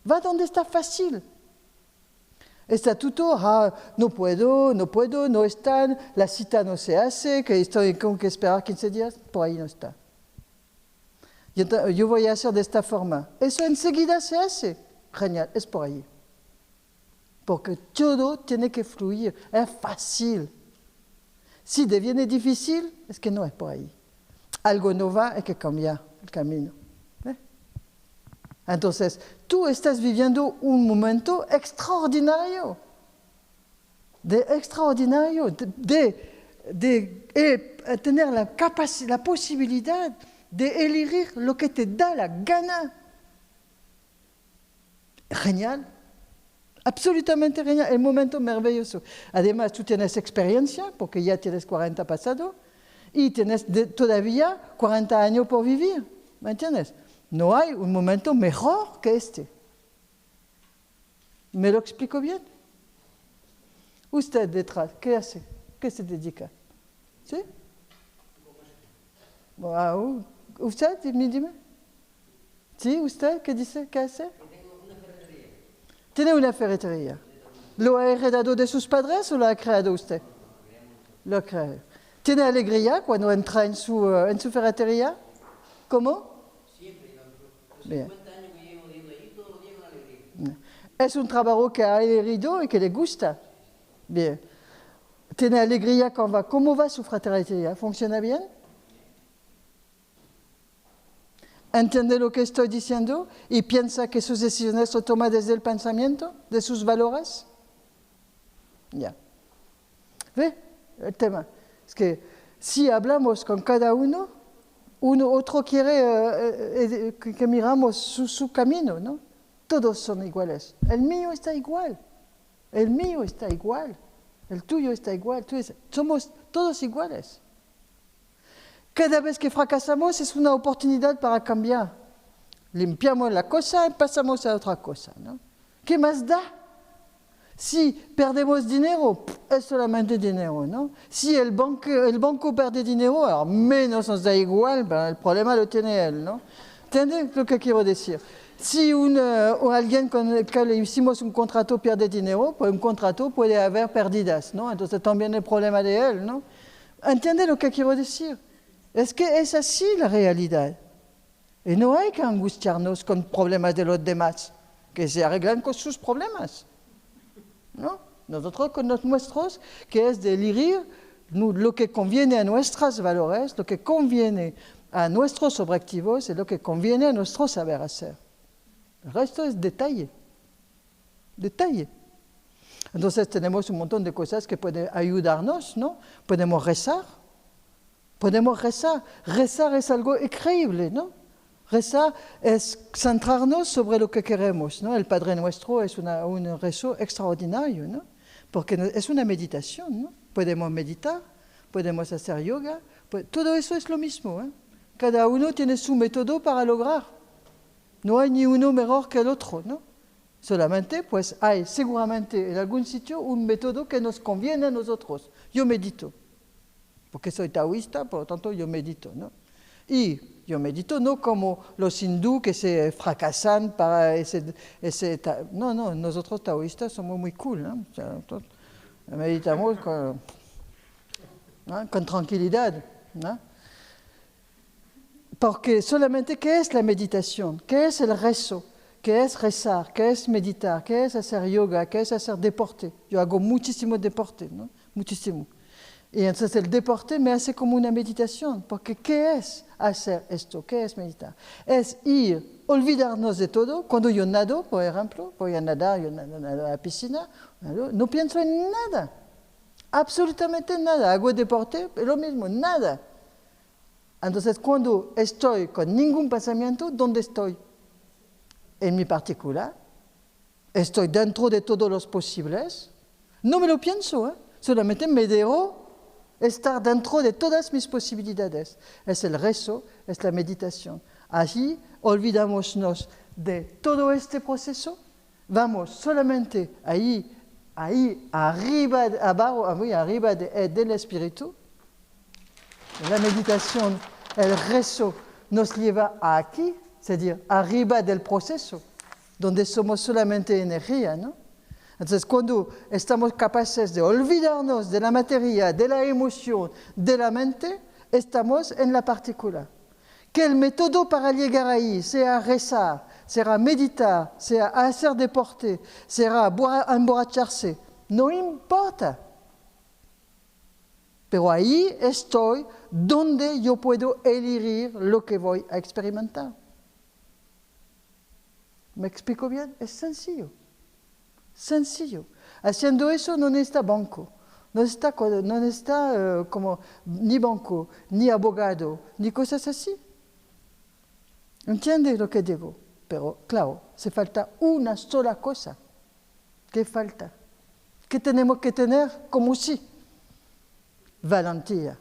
Va donde está fácil. Estatuto, no puedo, no están, la cita no se hace, que estoy con que esperar 15 días, por ahí no está. Yo voy a hacer de esta forma. Eso enseguida se hace. Genial, es por ahí. Porque todo tiene que fluir, es fácil. Si deviene difícil, es que no es por ahí. Algo no va, hay que cambiar el camino. Entonces, tú estás viviendo un momento extraordinario, de tener la posibilidad de elegir lo que te da la gana. Genial, absolutamente genial, el momento maravilloso. Además, tú tienes experiencia, porque ya tienes 40 pasado, y tienes todavía 40 años por vivir, ¿me entiendes? No hay un momento mejor que este. ¿Me lo explico bien? Usted detrás, ¿qué hace? ¿Qué se dedica? ¿Sí? ¿Usted? Dime. ¿Sí? ¿Usted? ¿Qué dice? ¿Qué hace? Tiene una ferretería. ¿Lo ha heredado de sus padres o lo ha creado usted? Lo ha creado. ¿Tiene alegría cuando entra en su ferretería? ¿Cómo? Bien. Es un trabajo que ha heredado y que le gusta. Bien. ¿Tiene alegría cuando va? ¿Cómo va su ferretería? ¿Funciona bien? ¿Entiende lo que estoy diciendo? ¿Y piensa que sus decisiones se toman desde el pensamiento, de sus valores? Ya. ¿Ve? El tema es que si hablamos con cada uno, otro quiere que miramos su camino, ¿no? Todos son iguales. El mío está igual. El mío está igual. El tuyo está igual. Somos todos iguales. Cada vez que fracasamos es una oportunidad para cambiar. Limpiamos la cosa y pasamos a otra cosa, ¿no? ¿Qué más da? Si perdemos dinero, es solamente dinero, ¿no? Si el banco pierde dinero, alors menos nos da igual, el problema lo tiene él, ¿no? ¿Entiendes lo que quiero decir? Si o alguien con el que le hicimos un contrato pierde dinero, pues un contrato puede haber pérdidas, ¿no? Entonces también el problema de él, ¿no? ¿Entiendes lo que quiero decir? Es que es así la realidad. Y no hay que angustiarnos con problemas de los demás, que se arreglan con sus problemas, ¿no? Nosotros con los nuestros, que es de elegir lo que conviene a nuestros valores, lo que conviene a nuestros objetivos y lo que conviene a nuestro saber hacer. El resto es detalle. Detalle. Entonces tenemos un montón de cosas que pueden ayudarnos, ¿no? Podemos rezar. Podemos rezar. Rezar es algo increíble, ¿no? Rezar es centrarnos sobre lo que queremos, ¿no? El Padre Nuestro es un rezo extraordinario, ¿no? Porque es una meditación, ¿no? Podemos meditar, podemos hacer yoga, todo eso es lo mismo, ¿eh? Cada uno tiene su método para lograr. No hay ni uno mejor que el otro, ¿no? Solamente, pues hay seguramente en algún sitio un método que nos conviene a nosotros. Yo medito, porque soy taoísta, por lo tanto yo medito, ¿no? Y yo medito no como los hindú que se fracasan para no, nosotros taoístas somos muy cool, ¿no? O sea, meditamos con tranquilidad, ¿no? Porque solamente, ¿qué es la meditación? ¿Qué es el rezo? ¿Qué es rezar? ¿Qué es meditar? ¿Qué es hacer yoga? ¿Qué es hacer deporte? Yo hago muchísimo deporte, ¿no? Muchísimo. Y entonces el deporte me hace como una meditación, porque ¿qué es hacer esto? ¿Qué es meditar? Es olvidarnos de todo. Cuando yo nado, por ejemplo, voy a nadar, yo nado a la piscina, no pienso en nada, absolutamente nada. Hago deporte, lo mismo, nada. Entonces cuando estoy con ningún pensamiento, ¿dónde estoy? En mi particular. Estoy dentro de todos los posibles. No me lo pienso, ¿eh? Solamente me dejo estar dentro de todas mis posibilidades. Es el rezo, es la meditación. Allí olvidámonos de todo este proceso, vamos solamente ahí arriba, abajo, arriba del espíritu. La meditación, el rezo nos lleva aquí, es decir, arriba del proceso, donde somos solamente energía, ¿no? Entonces, cuando estamos capaces de olvidarnos de la materia, de la emoción, de la mente, estamos en la particular. Que el método para llegar ahí sea rezar, sea meditar, sea hacer deporte, sea emborracharse, no importa. Pero ahí estoy donde yo puedo elegir lo que voy a experimentar. ¿Me explico bien? Es sencillo. Sencillo. Haciendo eso no necesita banco, no necesita como ni banco, ni abogado, ni cosas así. ¿Entiendes lo que digo? Pero claro, se falta una sola cosa. ¿Qué falta? ¿Qué tenemos que tener como sí? Valentía.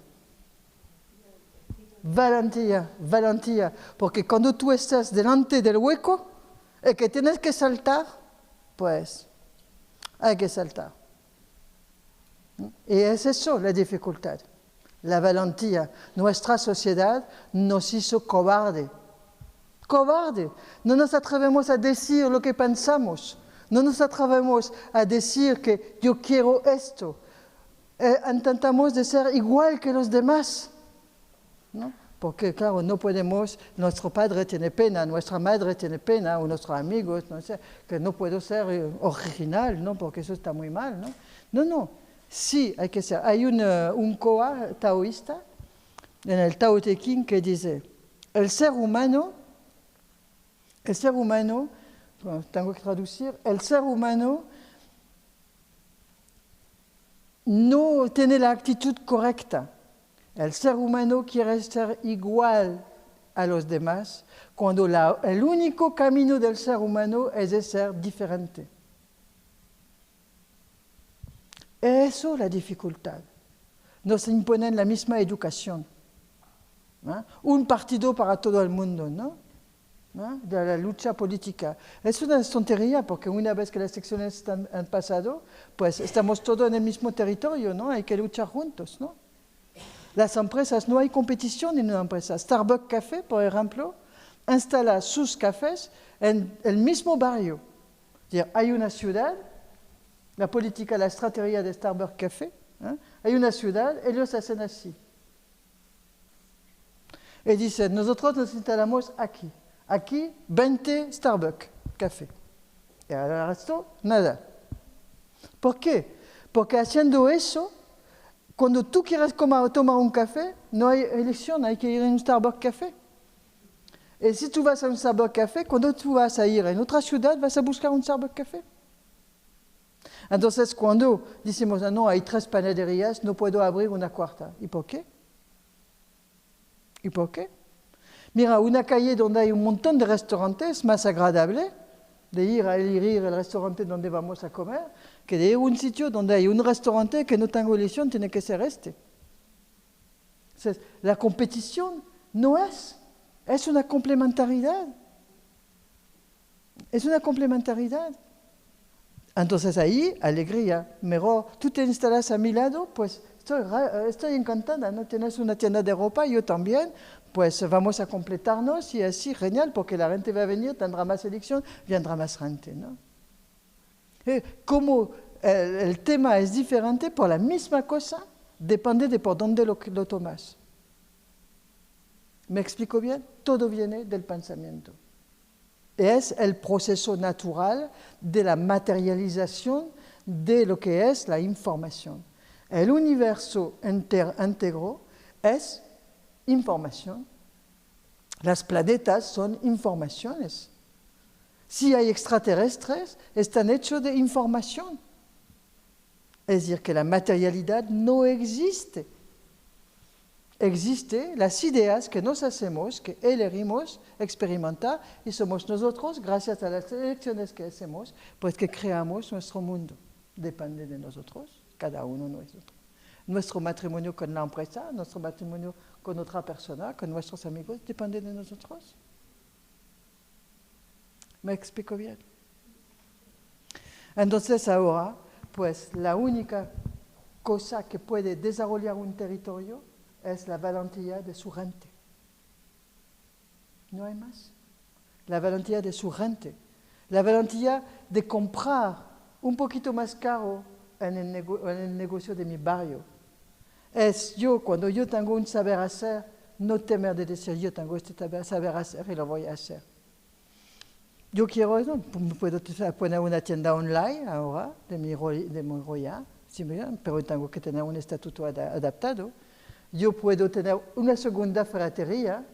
Valentía, valentía. Porque cuando tú estás delante del hueco y que tienes que saltar, pues hay que saltar. Y es eso la dificultad, la valentía. Nuestra sociedad nos hizo cobarde. Cobarde. No nos atrevemos a decir lo que pensamos. No nos atrevemos a decir que yo quiero esto. Intentamos de ser igual que los demás, ¿no? Porque, claro, no podemos, nuestro padre tiene pena, nuestra madre tiene pena, o nuestros amigos, no sé, que no puedo ser original, ¿no? Porque eso está muy mal, ¿no? No, sí, hay que ser. Hay un koa taoísta en el Tao Te Ching que dice, el ser humano, bueno, tengo que traducir, el ser humano no tiene la actitud correcta. El ser humano quiere ser igual a los demás cuando el único camino del ser humano es de ser diferente. Eso es la dificultad. Nos imponen la misma educación, ¿no? Un partido para todo el mundo, ¿no? ¿no? De la lucha política. Es una tontería porque una vez que las elecciones han pasado, pues estamos todos en el mismo territorio, ¿no? Hay que luchar juntos, ¿no? Las empresas, no hay competición en una empresa. Starbucks Café, por ejemplo, instala sus cafés en el mismo barrio. Es decir, hay una ciudad, la política, la estrategia de Starbucks Café, hay una ciudad, ellos hacen así. Y dicen, nosotros nos instalamos aquí. Aquí, 20 Starbucks Café. Y al resto, nada. ¿Por qué? Porque haciendo eso, cuando tú quieres tomar un café, no hay elección, hay que ir a un Starbucks Café. Y si tú vas a un Starbucks Café, cuando tú vas a ir en otra ciudad, vas a buscar un Starbucks Café. Entonces, cuando decimos, no, hay 3 panaderías, no puedo abrir una cuarta. ¿Y por qué? ¿Y por qué? Mira, una calle donde hay un montón de restaurantes es más agradable de ir a elegir el restaurante donde vamos a comer que de ir a un sitio donde hay un restaurante que no tengo elección, tiene que ser este. Entonces, la competición no es una complementariedad. Es una complementariedad. Entonces ahí, alegría. Mejor, tú te instalas a mi lado, pues estoy encantada, ¿no? Tienes una tienda de ropa, yo también, pues vamos a completarnos y así, genial, porque la gente va a venir, tendrá más elección, vendrá más gente, ¿no? Como el tema es diferente, por la misma cosa, depende de por dónde lo tomas. ¿Me explico bien? Todo viene del pensamiento. Es el proceso natural de la materialización de lo que es la información. El universo íntegro es información. Las planetas son informaciones. Si hay extraterrestres, están hechos de información. Es decir, que la materialidad no existe. Existen las ideas que nos hacemos, que elegimos experimentar, y somos nosotros, gracias a las elecciones que hacemos, pues que creamos nuestro mundo. Depende de nosotros, cada uno nosotros. Nuestro matrimonio con la empresa, nuestro matrimonio con otra persona, con nuestros amigos, depende de nosotros. ¿Me explico bien? Entonces ahora, pues la única cosa que puede desarrollar un territorio es la valentía de su gente. No hay más. La valentía de su gente. La valentía de comprar un poquito más caro en el negocio de mi barrio. Es yo, cuando yo tengo un saber hacer, no temer de decir yo tengo este saber hacer y lo voy a hacer. Yo quiero eso, puedo poner una tienda online ahora de mi Roya, pero tengo que tener un estatuto adaptado. Yo puedo tener una segunda ferretería,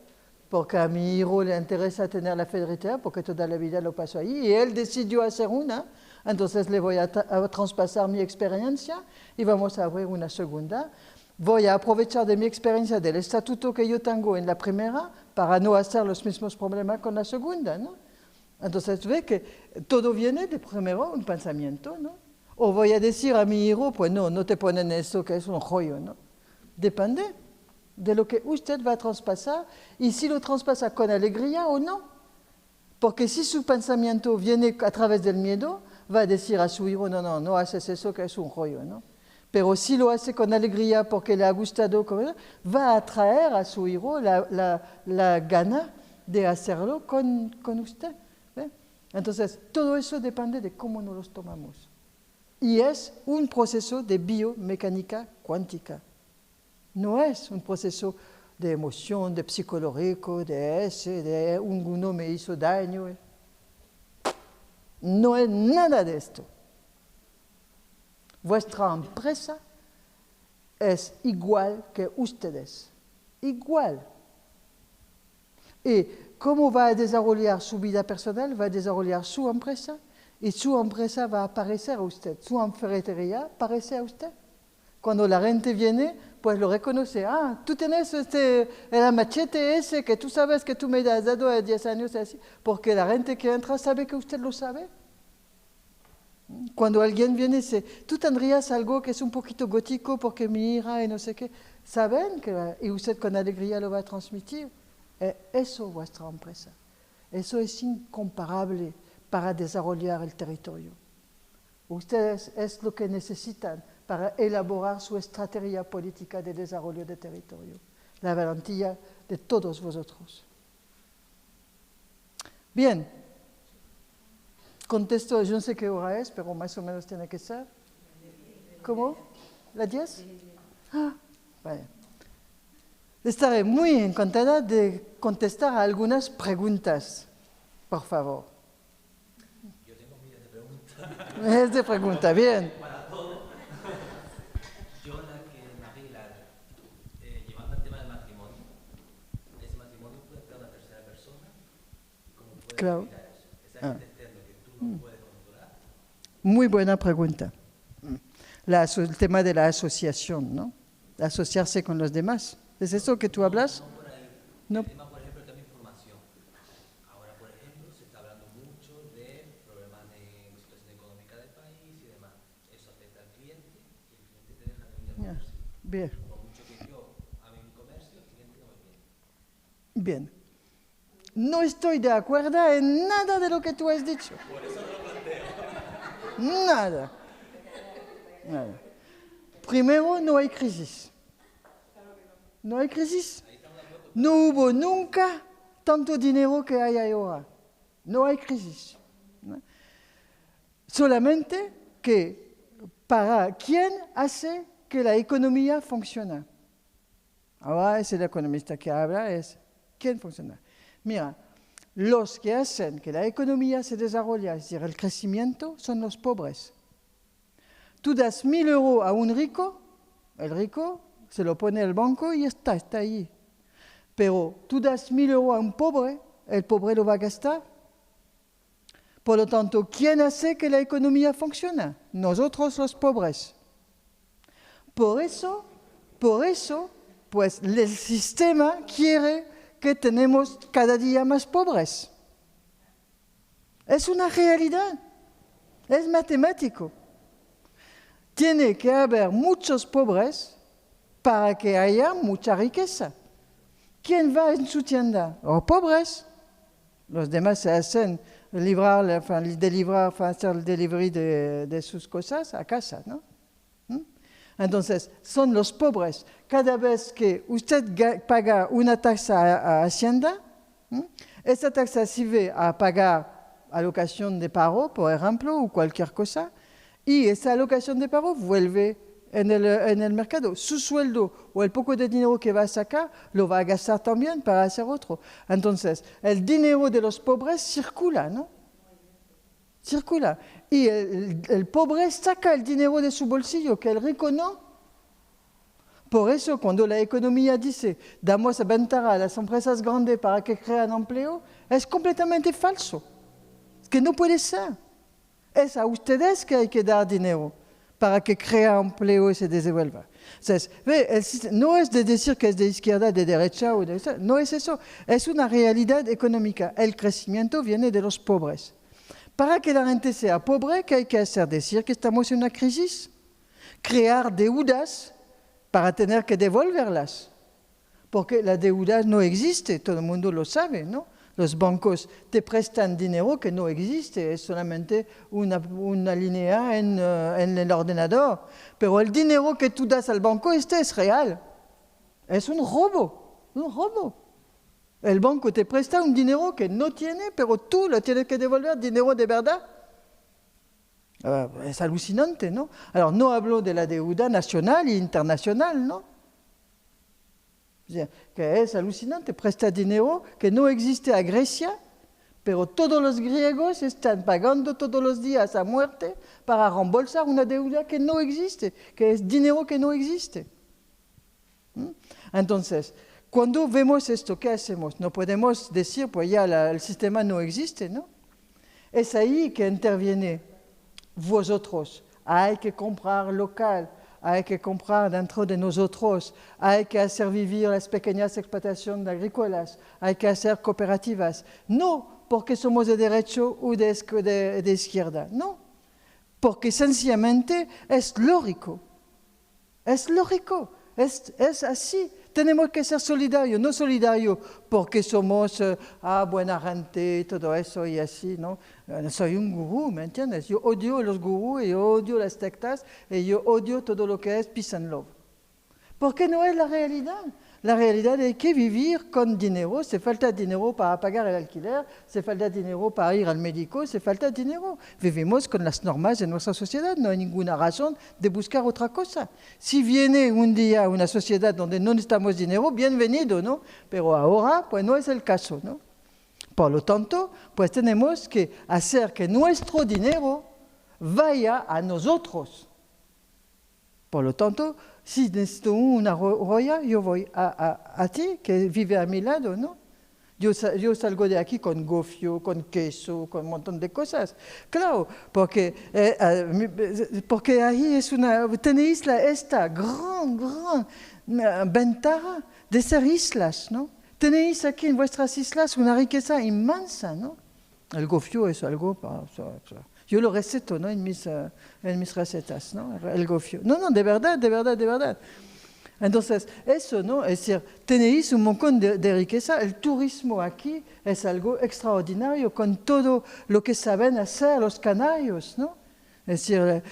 porque a mi hijo le interesa tener la ferretería, porque toda la vida lo pasó ahí, y él decidió hacer una, entonces le voy a traspasar mi experiencia y vamos a abrir una segunda. Voy a aprovechar de mi experiencia del estatuto que yo tengo en la primera para no hacer los mismos problemas con la segunda, ¿no? Entonces ve que todo viene de primero un pensamiento, ¿no? O voy a decir a mi hijo, pues no te ponen eso que es un rollo, ¿no? Depende de lo que usted va a traspasar y si lo traspasa con alegría o no. Porque si su pensamiento viene a través del miedo, va a decir a su hijo, no haces eso que es un rollo, ¿no? Pero si lo hace con alegría porque le ha gustado, va a atraer a su hijo la gana de hacerlo con usted. ¿Ve? Entonces, todo eso depende de cómo nos los tomamos. Y es un proceso de biomecánica cuántica. No es un proceso de emoción, de psicológico, de uno me hizo daño. No es nada de esto. Vuestra empresa es igual que ustedes. Igual. ¿Y cómo va a desarrollar su vida personal? Va a desarrollar su empresa y su empresa va a parecer a usted. Su ferretería parece a usted. Cuando la gente viene, pues lo reconoce. Tú tienes el machete ese que tú sabes que tú me has dado a 10 años así. Porque la gente que entra sabe que usted lo sabe. Cuando alguien viene y dice, tú tendrías algo que es un poquito gótico porque mi hija y no sé qué. Saben que y usted con alegría lo va a transmitir. Es eso vuestra empresa. Eso es incomparable para desarrollar el territorio. Ustedes es lo que necesitan para elaborar su estrategia política de desarrollo de territorio. La garantía de todos vosotros. Bien. Contesto, yo no sé qué hora es, pero más o menos tiene que ser. ¿Cómo? ¿Las 10? Ah, vale. Estaré muy encantada de contestar a algunas preguntas, por favor. Yo tengo miles de preguntas. Miles de preguntas, bien. Para todo. Yo la que llevando el tema del matrimonio, ese matrimonio puede crear una tercera persona, ¿cómo puede Claro. evitar eso? Esa gente externa que tú no puedes controlar. Muy buena pregunta. El tema de la asociación, ¿no? Asociarse con los demás. ¿Es eso que tú hablas? No por ahí. No. El tema, por ejemplo, el tema de información. Ahora, por ejemplo, se está hablando mucho de problemas de situación económica del país y demás. Eso afecta al cliente y el cliente te deja de venir al comercio. Bien. Por mucho que yo ame mi comercio, el cliente no me viene. Bien. No estoy de acuerdo en nada de lo que tú has dicho. Por eso no lo planteo. Nada. Nada. Primero, no hay crisis. No hay crisis. No hubo nunca tanto dinero que hay ahora. No hay crisis. ¿No? Solamente que para quién hace que la economía funcione. Ahora es el economista que habla, es quién funciona. Mira, los que hacen que la economía se desarrolle, es decir, el crecimiento, son los pobres. Tú das 1.000 euros a un rico, el rico se lo pone al banco y está ahí. Pero tú das 1.000 euros a un pobre, el pobre lo va a gastar. Por lo tanto, ¿quién hace que la economía funcione? Nosotros los pobres. Por eso, pues el sistema quiere que tenemos cada día más pobres. Es una realidad, es matemático. Tiene que haber muchos pobres para que haya mucha riqueza. ¿Quién va en su tienda? Los pobres. Los demás se hacen hacer el delivery de sus cosas a casa, ¿no? Entonces, son los pobres. Cada vez que usted paga una taxa a Hacienda, esa taxa sirve a pagar alocación de paro, por ejemplo, o cualquier cosa, y esa alocación de paro vuelve en el mercado. Su sueldo o el poco de dinero que va a sacar lo va a gastar también para hacer otro. Entonces, el dinero de los pobres circula, ¿no? Circula. Y el pobre saca el dinero de su bolsillo, que el rico no. Por eso, cuando la economía dice, damos ventaja a las empresas grandes para que crean empleo, es completamente falso. Es que no puede ser. Es a ustedes que hay que dar dinero para que crea empleo y se desenvuelva. Entonces, no es de decir que es de izquierda, de derecha o de esa, no es eso. Es una realidad económica. El crecimiento viene de los pobres. Para que la gente sea pobre, ¿qué hay que hacer? Decir que estamos en una crisis, crear deudas para tener que devolverlas. Porque la deuda no existe, todo el mundo lo sabe, ¿no? Los bancos te prestan dinero que no existe, es solamente una línea en el ordenador. Pero el dinero que tú das al banco, es real. Es un robo, un robo. El banco te presta un dinero que no tiene, pero tú lo tienes que devolver, dinero de verdad. Es alucinante, ¿no? Alors, no hablo de la deuda nacional e internacional, ¿no? O sea, que es alucinante, presta dinero que no existe a Grecia, pero todos los griegos están pagando todos los días a muerte para reembolsar una deuda que no existe, que es dinero que no existe. Entonces, cuando vemos esto, ¿qué hacemos? No podemos decir, pues ya el sistema no existe, ¿no? Es ahí que interviene vosotros. Hay que comprar local, hay que comprar dentro de nosotros, hay que hacer vivir las pequeñas explotaciones agrícolas, hay que hacer cooperativas. No porque somos de derecho o de izquierda, no. Porque sencillamente es lógico. Es lógico, es así. tenemos que ser solidarios, no solidarios porque somos buena gente y todo eso y así, ¿no? Soy un gurú, ¿me entiendes? Yo odio los gurús, yo odio las sectas y yo odio todo lo que es peace and love. Porque no es la realidad. La realidad es que vivir con dinero, se falta dinero para pagar el alquiler, se falta dinero para ir al médico, se falta dinero. Vivimos con las normas de nuestra sociedad, no hay ninguna razón de buscar otra cosa. Si viene un día una sociedad donde no necesitamos dinero, bienvenido, ¿no? Pero ahora, pues no es el caso, ¿no? Por lo tanto, pues tenemos que hacer que nuestro dinero vaya a nosotros. Por lo tanto, si necesito una roya, yo voy a ti, que vive a mi lado, ¿no? Yo salgo de aquí con gofio, con queso, con un montón de cosas. Claro, porque ahí tenéis esta gran ventaja de ser islas, ¿no? Tenéis aquí en vuestras islas una riqueza inmensa, ¿no? El gofio es algo para... Yo lo receto, ¿no? en mis recetas, ¿no? El gofio. No, de verdad. Entonces, eso, ¿no? Es decir, tenéis un montón de riqueza. El turismo aquí es algo extraordinario con todo lo que saben hacer los canarios, ¿no? Es decir,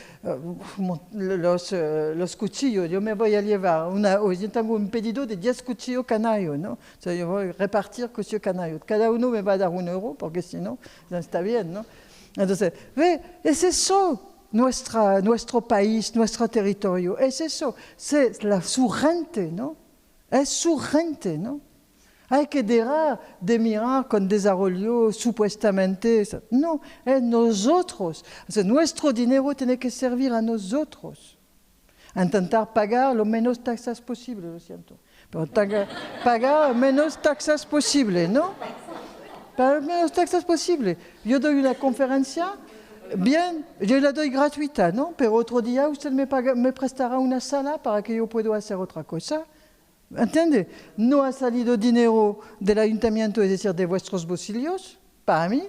los cuchillos, yo me voy a llevar, yo tengo un pedido de 10 cuchillos canarios, ¿no? O sea, yo voy a repartir cuchillos canarios. Cada uno me va a dar €1, porque si no, está bien, ¿no? Entonces, ¿ve? Es eso, nuestro país, nuestro territorio, es eso, es su gente, ¿no? Es su gente, ¿no? Hay que dejar de mirar con desarrollo supuestamente, no, es nosotros. O sea, nuestro dinero tiene que servir a nosotros. Intentar pagar lo menos taxas posible, lo siento, pero pagar menos taxas posible, ¿no? Para menos taxas posible. Yo doy una conferencia, bien, yo la doy gratuita, ¿no? Pero otro día usted me prestará una sala para que yo pueda hacer otra cosa. ¿Entiende? No ha salido dinero del ayuntamiento, es decir, de vuestros bolsillos, para mí.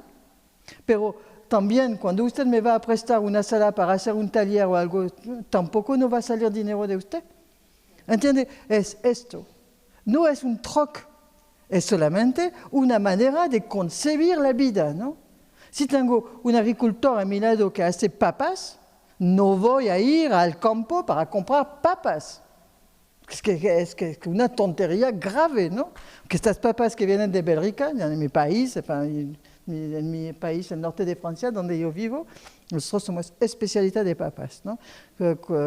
Pero también cuando usted me va a prestar una sala para hacer un taller o algo, tampoco no va a salir dinero de usted. ¿Entiende? Es esto. No es un troc. Es solamente una manera de concebir la vida, ¿no? Si tengo un agricultor a mi lado que hace papas, no voy a ir al campo para comprar papas. Es que una tontería grave, ¿no? Que estas papas que vienen de Bélgica, en mi país, en mi país, el norte de Francia, donde yo vivo, nosotros somos especialistas de papas, ¿no?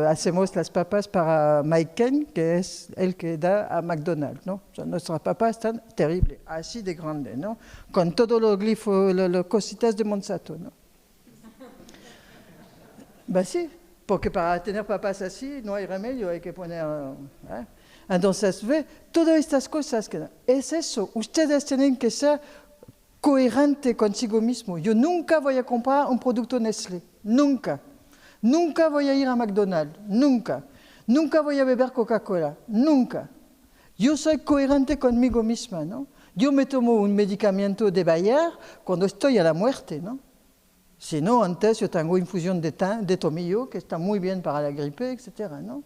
Hacemos las papas para Mike Ken, que es el que da a McDonald's, ¿no? O sea, nuestras papas están terribles, así de grandes, ¿no? Con todos los glifos, las cositas de Monsanto, ¿no? Pues sí, porque para tener papas así no hay remedio, hay que poner... Entonces, ve, todas estas cosas, es eso, ustedes tienen que ser coherente consigo mismo. Yo nunca voy a comprar un producto Nestlé, nunca. Nunca voy a ir a McDonald's, nunca. Nunca voy a beber Coca-Cola, nunca. Yo soy coherente conmigo misma, ¿no? Yo me tomo un medicamento de Bayer cuando estoy a la muerte, ¿no? Si no, antes yo tengo infusión de tomillo, que está muy bien para la gripe, etc., ¿no?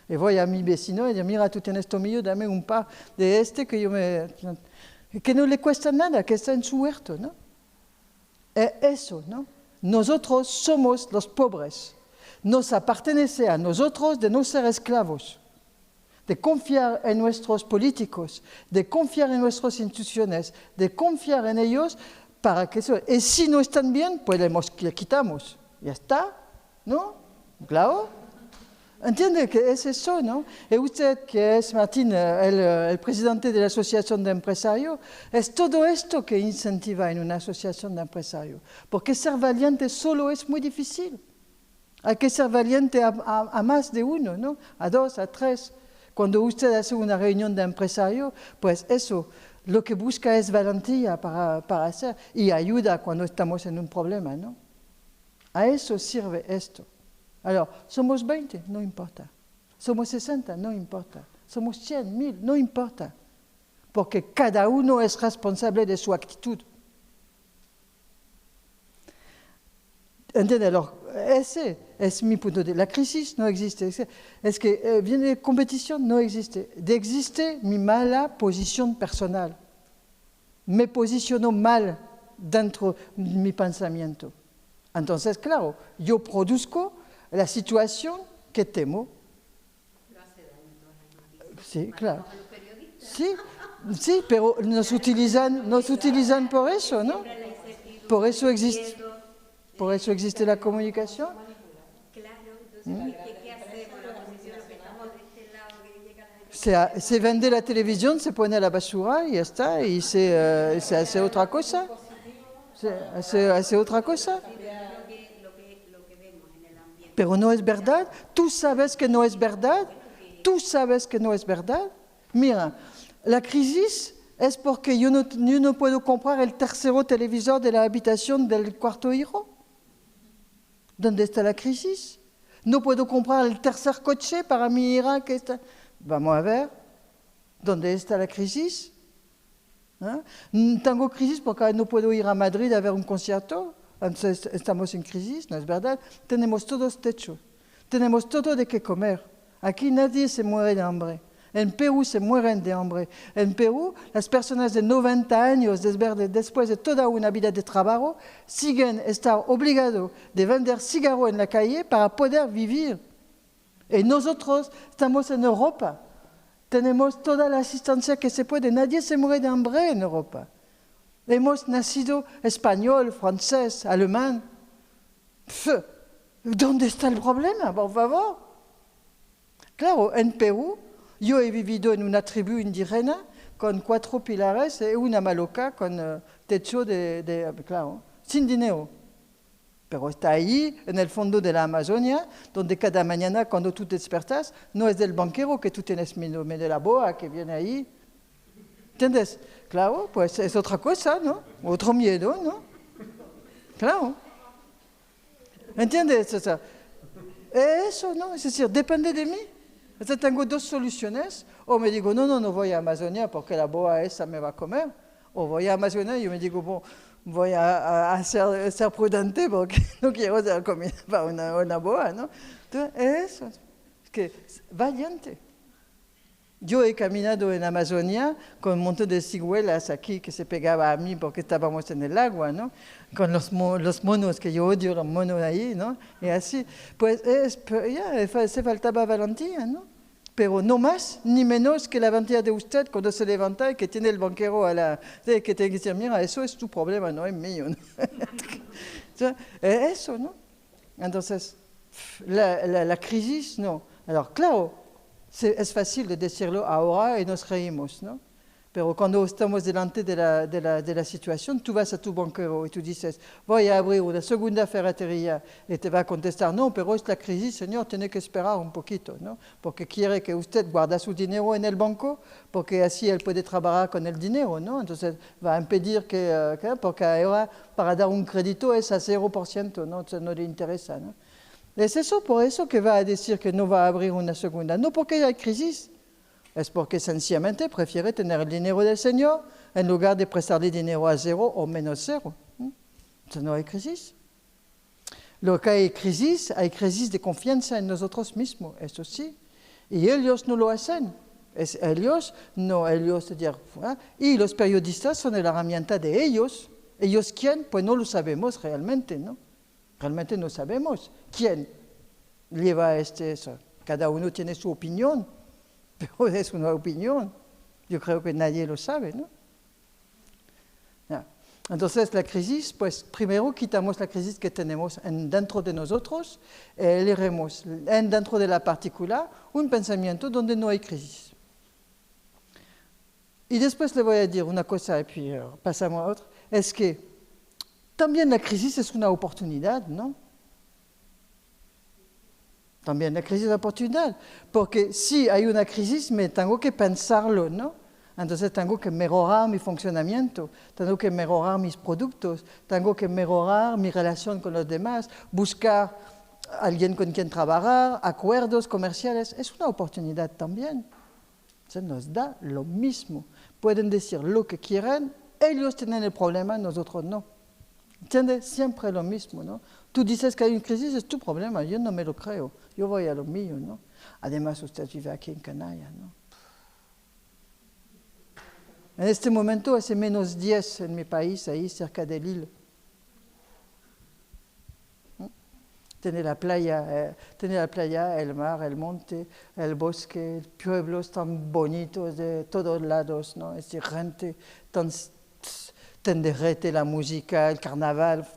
Y voy a mi vecino y digo, mira, tú tienes tomillo, dame un par de que no le cuesta nada, que está en su huerto, ¿no? Eso, ¿no? Nosotros somos los pobres. Nos pertenece a nosotros de no ser esclavos, de confiar en nuestros políticos, de confiar en nuestras instituciones, de confiar en ellos para que eso... Y si no están bien, pues les quitamos. Ya está, ¿no? Claro. Entiende que es eso, ¿no? Y usted, que es Martín, el presidente de la Asociación de Empresarios, es todo esto que incentiva en una asociación de empresarios. Porque ser valiente solo es muy difícil. Hay que ser valiente a más de uno, ¿no? A 2, a 3. Cuando usted hace una reunión de empresarios, pues eso, lo que busca es valentía para hacer y ayuda cuando estamos en un problema, ¿no? A eso sirve esto. Alors, somos 20, no importa. Somos 60, no importa. Somos 100, 1000, no importa. Porque cada uno es responsable de su actitud. ¿Entiendes? Alors, ese es mi punto de vista. La crisis no existe. Es que viene de competición, no existe. Existe mi mala posición personal. Me posiciono mal dentro de mi pensamiento. Entonces, claro, yo produzco la situación que temo. Sí, claro. Sí, sí, pero nos utilizan por eso, ¿no? Por eso existe la comunicación. ¿Qué hacemos? La oposición, los que estamos de este lado, que llega la Se vende la televisión, se pone a la basura y ya está, y se hace otra cosa. Se hace otra cosa. lo que vemos en el ambiente. Pero no es verdad. Tú sabes que no es verdad. Tú sabes que no es verdad. Mira, la crisis es porque yo no puedo comprar el tercero televisor de la habitación del cuarto hijo. ¿Dónde está la crisis? No puedo comprar el tercer coche para mi hija que está... Vamos a ver, ¿dónde está la crisis? ¿Eh? Tengo crisis porque no puedo ir a Madrid a ver un concierto, entonces estamos en crisis, ¿no es verdad? Tenemos todos techo, tenemos todo de qué comer. Aquí nadie se muere de hambre. En Perú se mueren de hambre. En Perú, las personas de 90 años, después de toda una vida de trabajo, siguen estando obligados de vender cigarros en la calle para poder vivir. Y nosotros estamos en Europa. Tenemos toda la asistencia que se puede. Nadie se muere de hambre en Europa. Hemos nacido español, francés, alemán. ¿Dónde está el problema, por favor? Claro, en Perú, yo he vivido en una tribu indígena con 4 pilares y una maloca con techo claro, sin dinero. Pero está ahí, en el fondo de la Amazonia, donde cada mañana cuando tú te despertas, no es del banquero que tú tienes miedo, de la boa que viene ahí. ¿Entiendes? Claro, pues es otra cosa, ¿no? Otro miedo, ¿no? Claro. ¿Entiendes? O sea, eso, ¿no? Es decir, depende de mí. Entonces tengo 2 soluciones. O me digo, no voy a Amazonia porque la boa esa me va a comer. O voy a Amazonia y yo me digo, bueno, voy a ser prudente porque no quiero ser comida para una boa, ¿no? Entonces, eso, es que valiente. Yo he caminado en Amazonia con un montón de cigüeñas aquí que se pegaban a mí porque estábamos en el agua, ¿no? Con los monos, que yo odio los monos ahí, ¿no? Y así, pues se faltaba valentía, ¿no? Pero no más ni menos que la valentía de usted cuando se levanta y que tiene el banquero que tiene que decir, mira, eso es tu problema, no es mío, ¿no? Eso, ¿no? Entonces, la crisis, no. Alors, claro, es fácil de decirlo ahora y nos reímos, ¿no? Pero cuando estamos delante de la situación, tú vas a tu banquero y tú dices, voy a abrir una segunda ferretería y te va a contestar, no, pero es la crisis, señor, tiene que esperar un poquito, ¿no? Porque quiere que usted guarde su dinero en el banco, porque así él puede trabajar con el dinero, ¿no? Entonces va a impedir porque ahora para dar un crédito es a 0%, ¿no? Entonces no le interesa, ¿no? Es eso por eso que va a decir que no va a abrir una segunda. No porque hay crisis, es porque sencillamente prefiere tener el dinero del Señor en lugar de prestarle dinero a 0 o menos 0. Entonces no hay crisis. Lo que hay crisis de confianza en nosotros mismos, eso sí. Y ellos no lo hacen. Ellos, y los periodistas son la herramienta de ellos. ¿Ellos quién? Pues no lo sabemos realmente, ¿no? Realmente no sabemos quién lleva eso. Cada uno tiene su opinión, pero es una opinión. Yo creo que nadie lo sabe, ¿no? Ya. Entonces la crisis, pues primero quitamos la crisis que tenemos dentro de nosotros y elegimos dentro de la partícula un pensamiento donde no hay crisis. Y después le voy a decir una cosa y puis pasamos a otra. Es que también la crisis es una oportunidad, ¿no? También la crisis es una oportunidad, porque si hay una crisis me tengo que pensarlo, ¿no? Entonces tengo que mejorar mi funcionamiento, tengo que mejorar mis productos, tengo que mejorar mi relación con los demás, buscar a alguien con quien trabajar, acuerdos comerciales, es una oportunidad también. Se nos da lo mismo. Pueden decir lo que quieran, ellos tienen el problema, nosotros no. ¿Entiendes? Siempre lo mismo, ¿no? Tú dices que hay una crisis, es tu problema, yo no me lo creo, yo voy a lo mío, ¿no? Además, usted vive aquí en Canarias, ¿no? En este momento hace menos 10 en mi país, ahí cerca de Lille. Tiene la playa, el mar, el monte, el bosque, pueblos tan bonitos de todos lados, ¿no? Es gente tan derrete la música, el carnaval.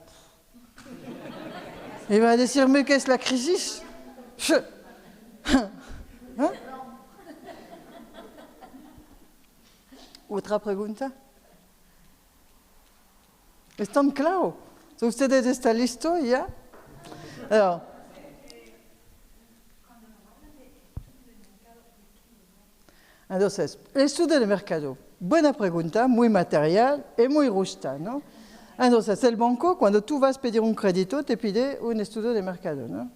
Y va a decirme que es la crisis. ¿Eh? ¿Otra pregunta? ¿Es tan claro? ¿Ustedes están listos ya? Alors, entonces, el estudio de mercado, buena pregunta, muy material y muy justa, ¿no? Entonces, el banco, cuando tú vas a pedir un crédito, te pide un estudio de mercado, ¿no?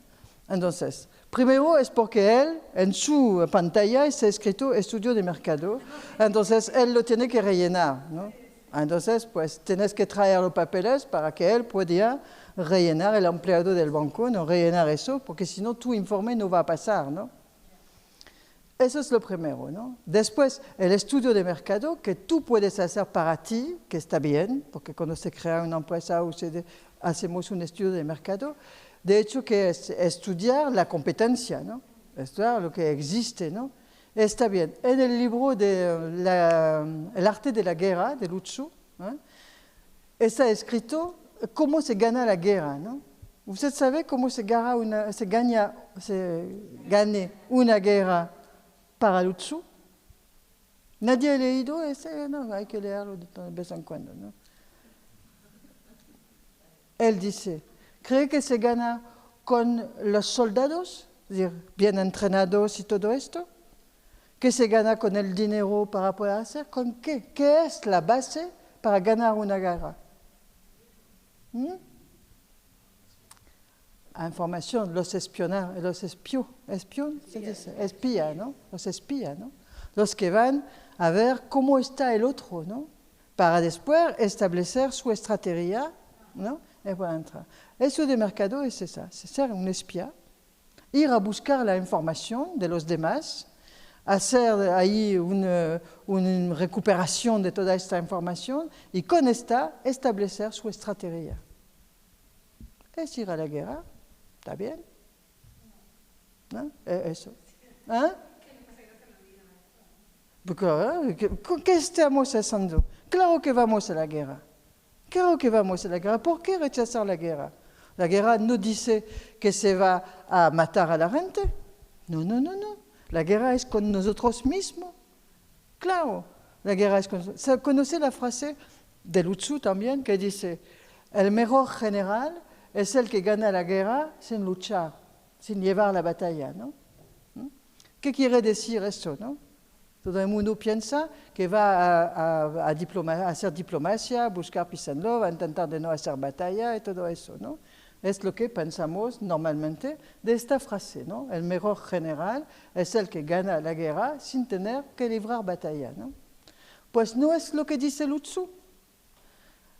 Entonces, primero es porque él, en su pantalla, está escrito estudio de mercado, entonces él lo tiene que rellenar, ¿no? Entonces, pues, tienes que traer los papeles para que él pueda rellenar, el empleado del banco, no rellenar eso, porque si no, tu informe no va a pasar, ¿no? Eso es lo primero, ¿no? Después, el estudio de mercado que tú puedes hacer para ti, que está bien, porque cuando se crea una empresa hacemos un estudio de mercado, de hecho que es estudiar la competencia, ¿no? Estudiar lo que existe, ¿no? Está bien. En el libro de El arte de la guerra, de Lu Xu, ¿eh? Está escrito cómo se gana la guerra, ¿no? ¿Usted sabe cómo se gana una guerra para Lu Xu? ¿Nadie ha leído ese? No, hay que leerlo de vez en cuando, ¿no? Él dice, ¿cree que se gana con los soldados, es decir, bien entrenados y todo esto? ¿Que se gana con el dinero para poder hacer? ¿Con qué? ¿Qué es la base para ganar una guerra? Información, los espías, ¿no? Los espías, ¿no? Los que van a ver cómo está el otro, ¿no? Para después establecer su estrategia, ¿no? Y para entrar. Eso de mercado es esa, es ser un espía, ir a buscar la información de los demás, hacer ahí una recuperación de toda esta información y con esta establecer su estrategia. Es ir a la guerra, ¿está bien? ¿No? Eso. ¿Eh? ¿Qué estamos haciendo? Claro que vamos a la guerra. Claro que vamos a la guerra. ¿Por qué rechazar la guerra? La guerra no dice que se va a matar a la gente. No, no, no, no. La guerra es con nosotros mismos. Claro, la guerra es con nosotros. ¿Conoce la frase de Lu Xu también que dice, el mejor general es el que gana la guerra sin luchar, sin llevar la batalla, ¿no? ¿Qué quiere decir eso, no? Todo el mundo piensa que va a hacer diplomacia, buscar peace and love, a intentar de no hacer batalla y todo eso, ¿no? Es lo que pensamos normalmente de esta frase, ¿no? El mejor general es el que gana la guerra sin tener que librar batalla, ¿no? Pues no es lo que dice Lu Xu.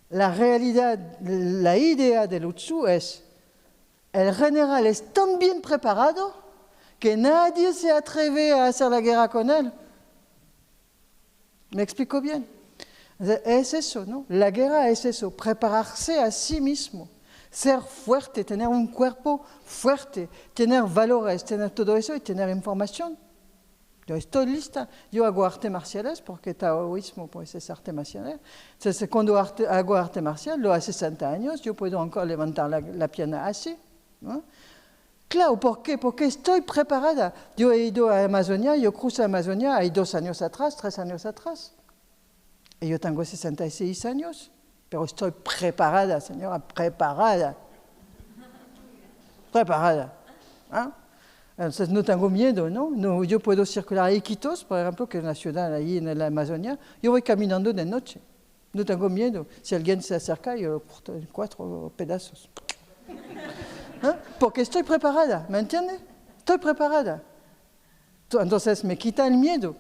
La realidad, la idea de Lu Xu es, el general es tan bien preparado que nadie se atreve a hacer la guerra con él. ¿Me explico bien? Es eso, ¿no? La guerra es eso, prepararse a sí mismo. Ser fuerte, tener un cuerpo fuerte, tener valores, tener todo eso y tener información. Yo estoy lista. Yo hago artes marciales porque taoísmo pues es arte marcial. Entonces, cuando hago arte marcial, lo hace 60 años, yo puedo encore levantar la pierna así, ¿no? Claro, ¿por qué? Porque estoy preparada. Yo he ido a Amazonia, yo crucé Amazonia hay 2 años atrás, 3 años atrás. Y yo tengo 66 años. Pero estoy preparada, señora, preparada. Preparada. ¿Eh? Entonces no tengo miedo, ¿no? Yo puedo circular a Iquitos, por ejemplo, que es una ciudad ahí en la Amazonia. Yo voy caminando de noche. No tengo miedo. Si alguien se acerca, yo lo corto en 4 pedazos. ¿Eh? Porque estoy preparada, ¿me entiende? Estoy preparada. Entonces me quita el miedo.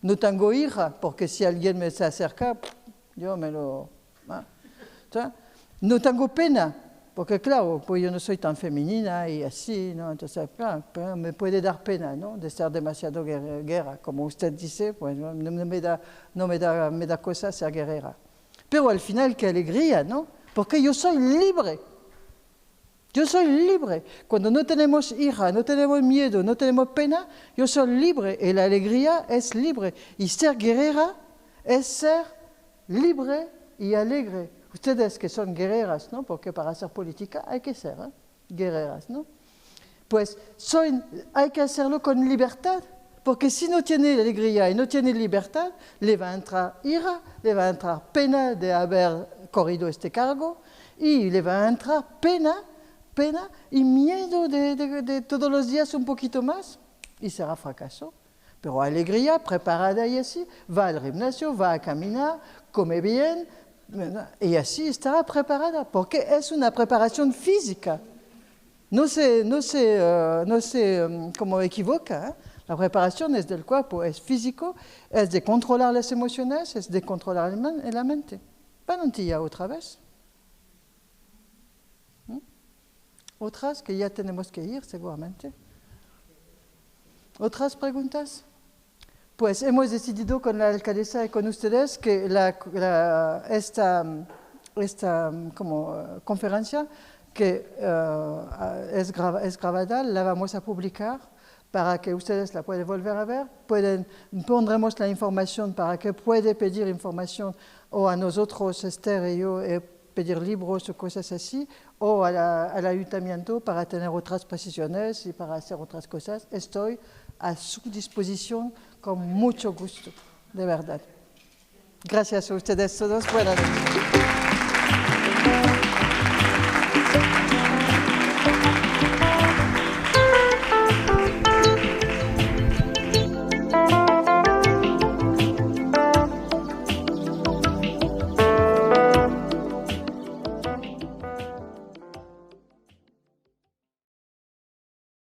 No tengo ira, porque si alguien me se acerca, yo me lo... No tengo pena, Porque claro, pues yo no soy tan femenina y así, ¿no? Entonces, claro, pero me puede dar pena, ¿no? De ser demasiado guerrera. Como usted dice, pues no me da cosa ser guerrera. Pero al final, qué alegría, ¿no? Porque yo soy libre. Yo soy libre. Cuando no tenemos ira, no tenemos miedo, no tenemos pena, yo soy libre. Y la alegría es libre. Y ser guerrera es ser libre y alegre. Ustedes que son guerreras, ¿no? Porque para hacer política hay que ser guerreras, ¿no? Pues hay que hacerlo con libertad. Porque si no tiene alegría y no tiene libertad, le va a entrar ira, le va a entrar pena de haber corrido este cargo y le va a entrar pena y miedo de todos los días un poquito más y será fracaso. Pero alegría, preparada y así, va al gimnasio, va a caminar, come bien y así estará preparada porque es una preparación física. No se cómo equivoca, ¿eh? La preparación es del cuerpo, es físico, es de controlar las emociones, es de controlar la mente. Valentía otra vez. Otras que ya tenemos que ir seguramente. ¿Otras preguntas? Pues hemos decidido con la alcaldesa y con ustedes que esta conferencia que es grabada la vamos a publicar para que ustedes la puedan volver a ver. Pondremos la información para que puedan pedir información o a nosotros, Esther y yo, pedir libros o cosas así, o al ayuntamiento para tener otras precisiones y para hacer otras cosas. Estoy a su disposición con mucho gusto, de verdad. Gracias a ustedes todos. Buenas noches.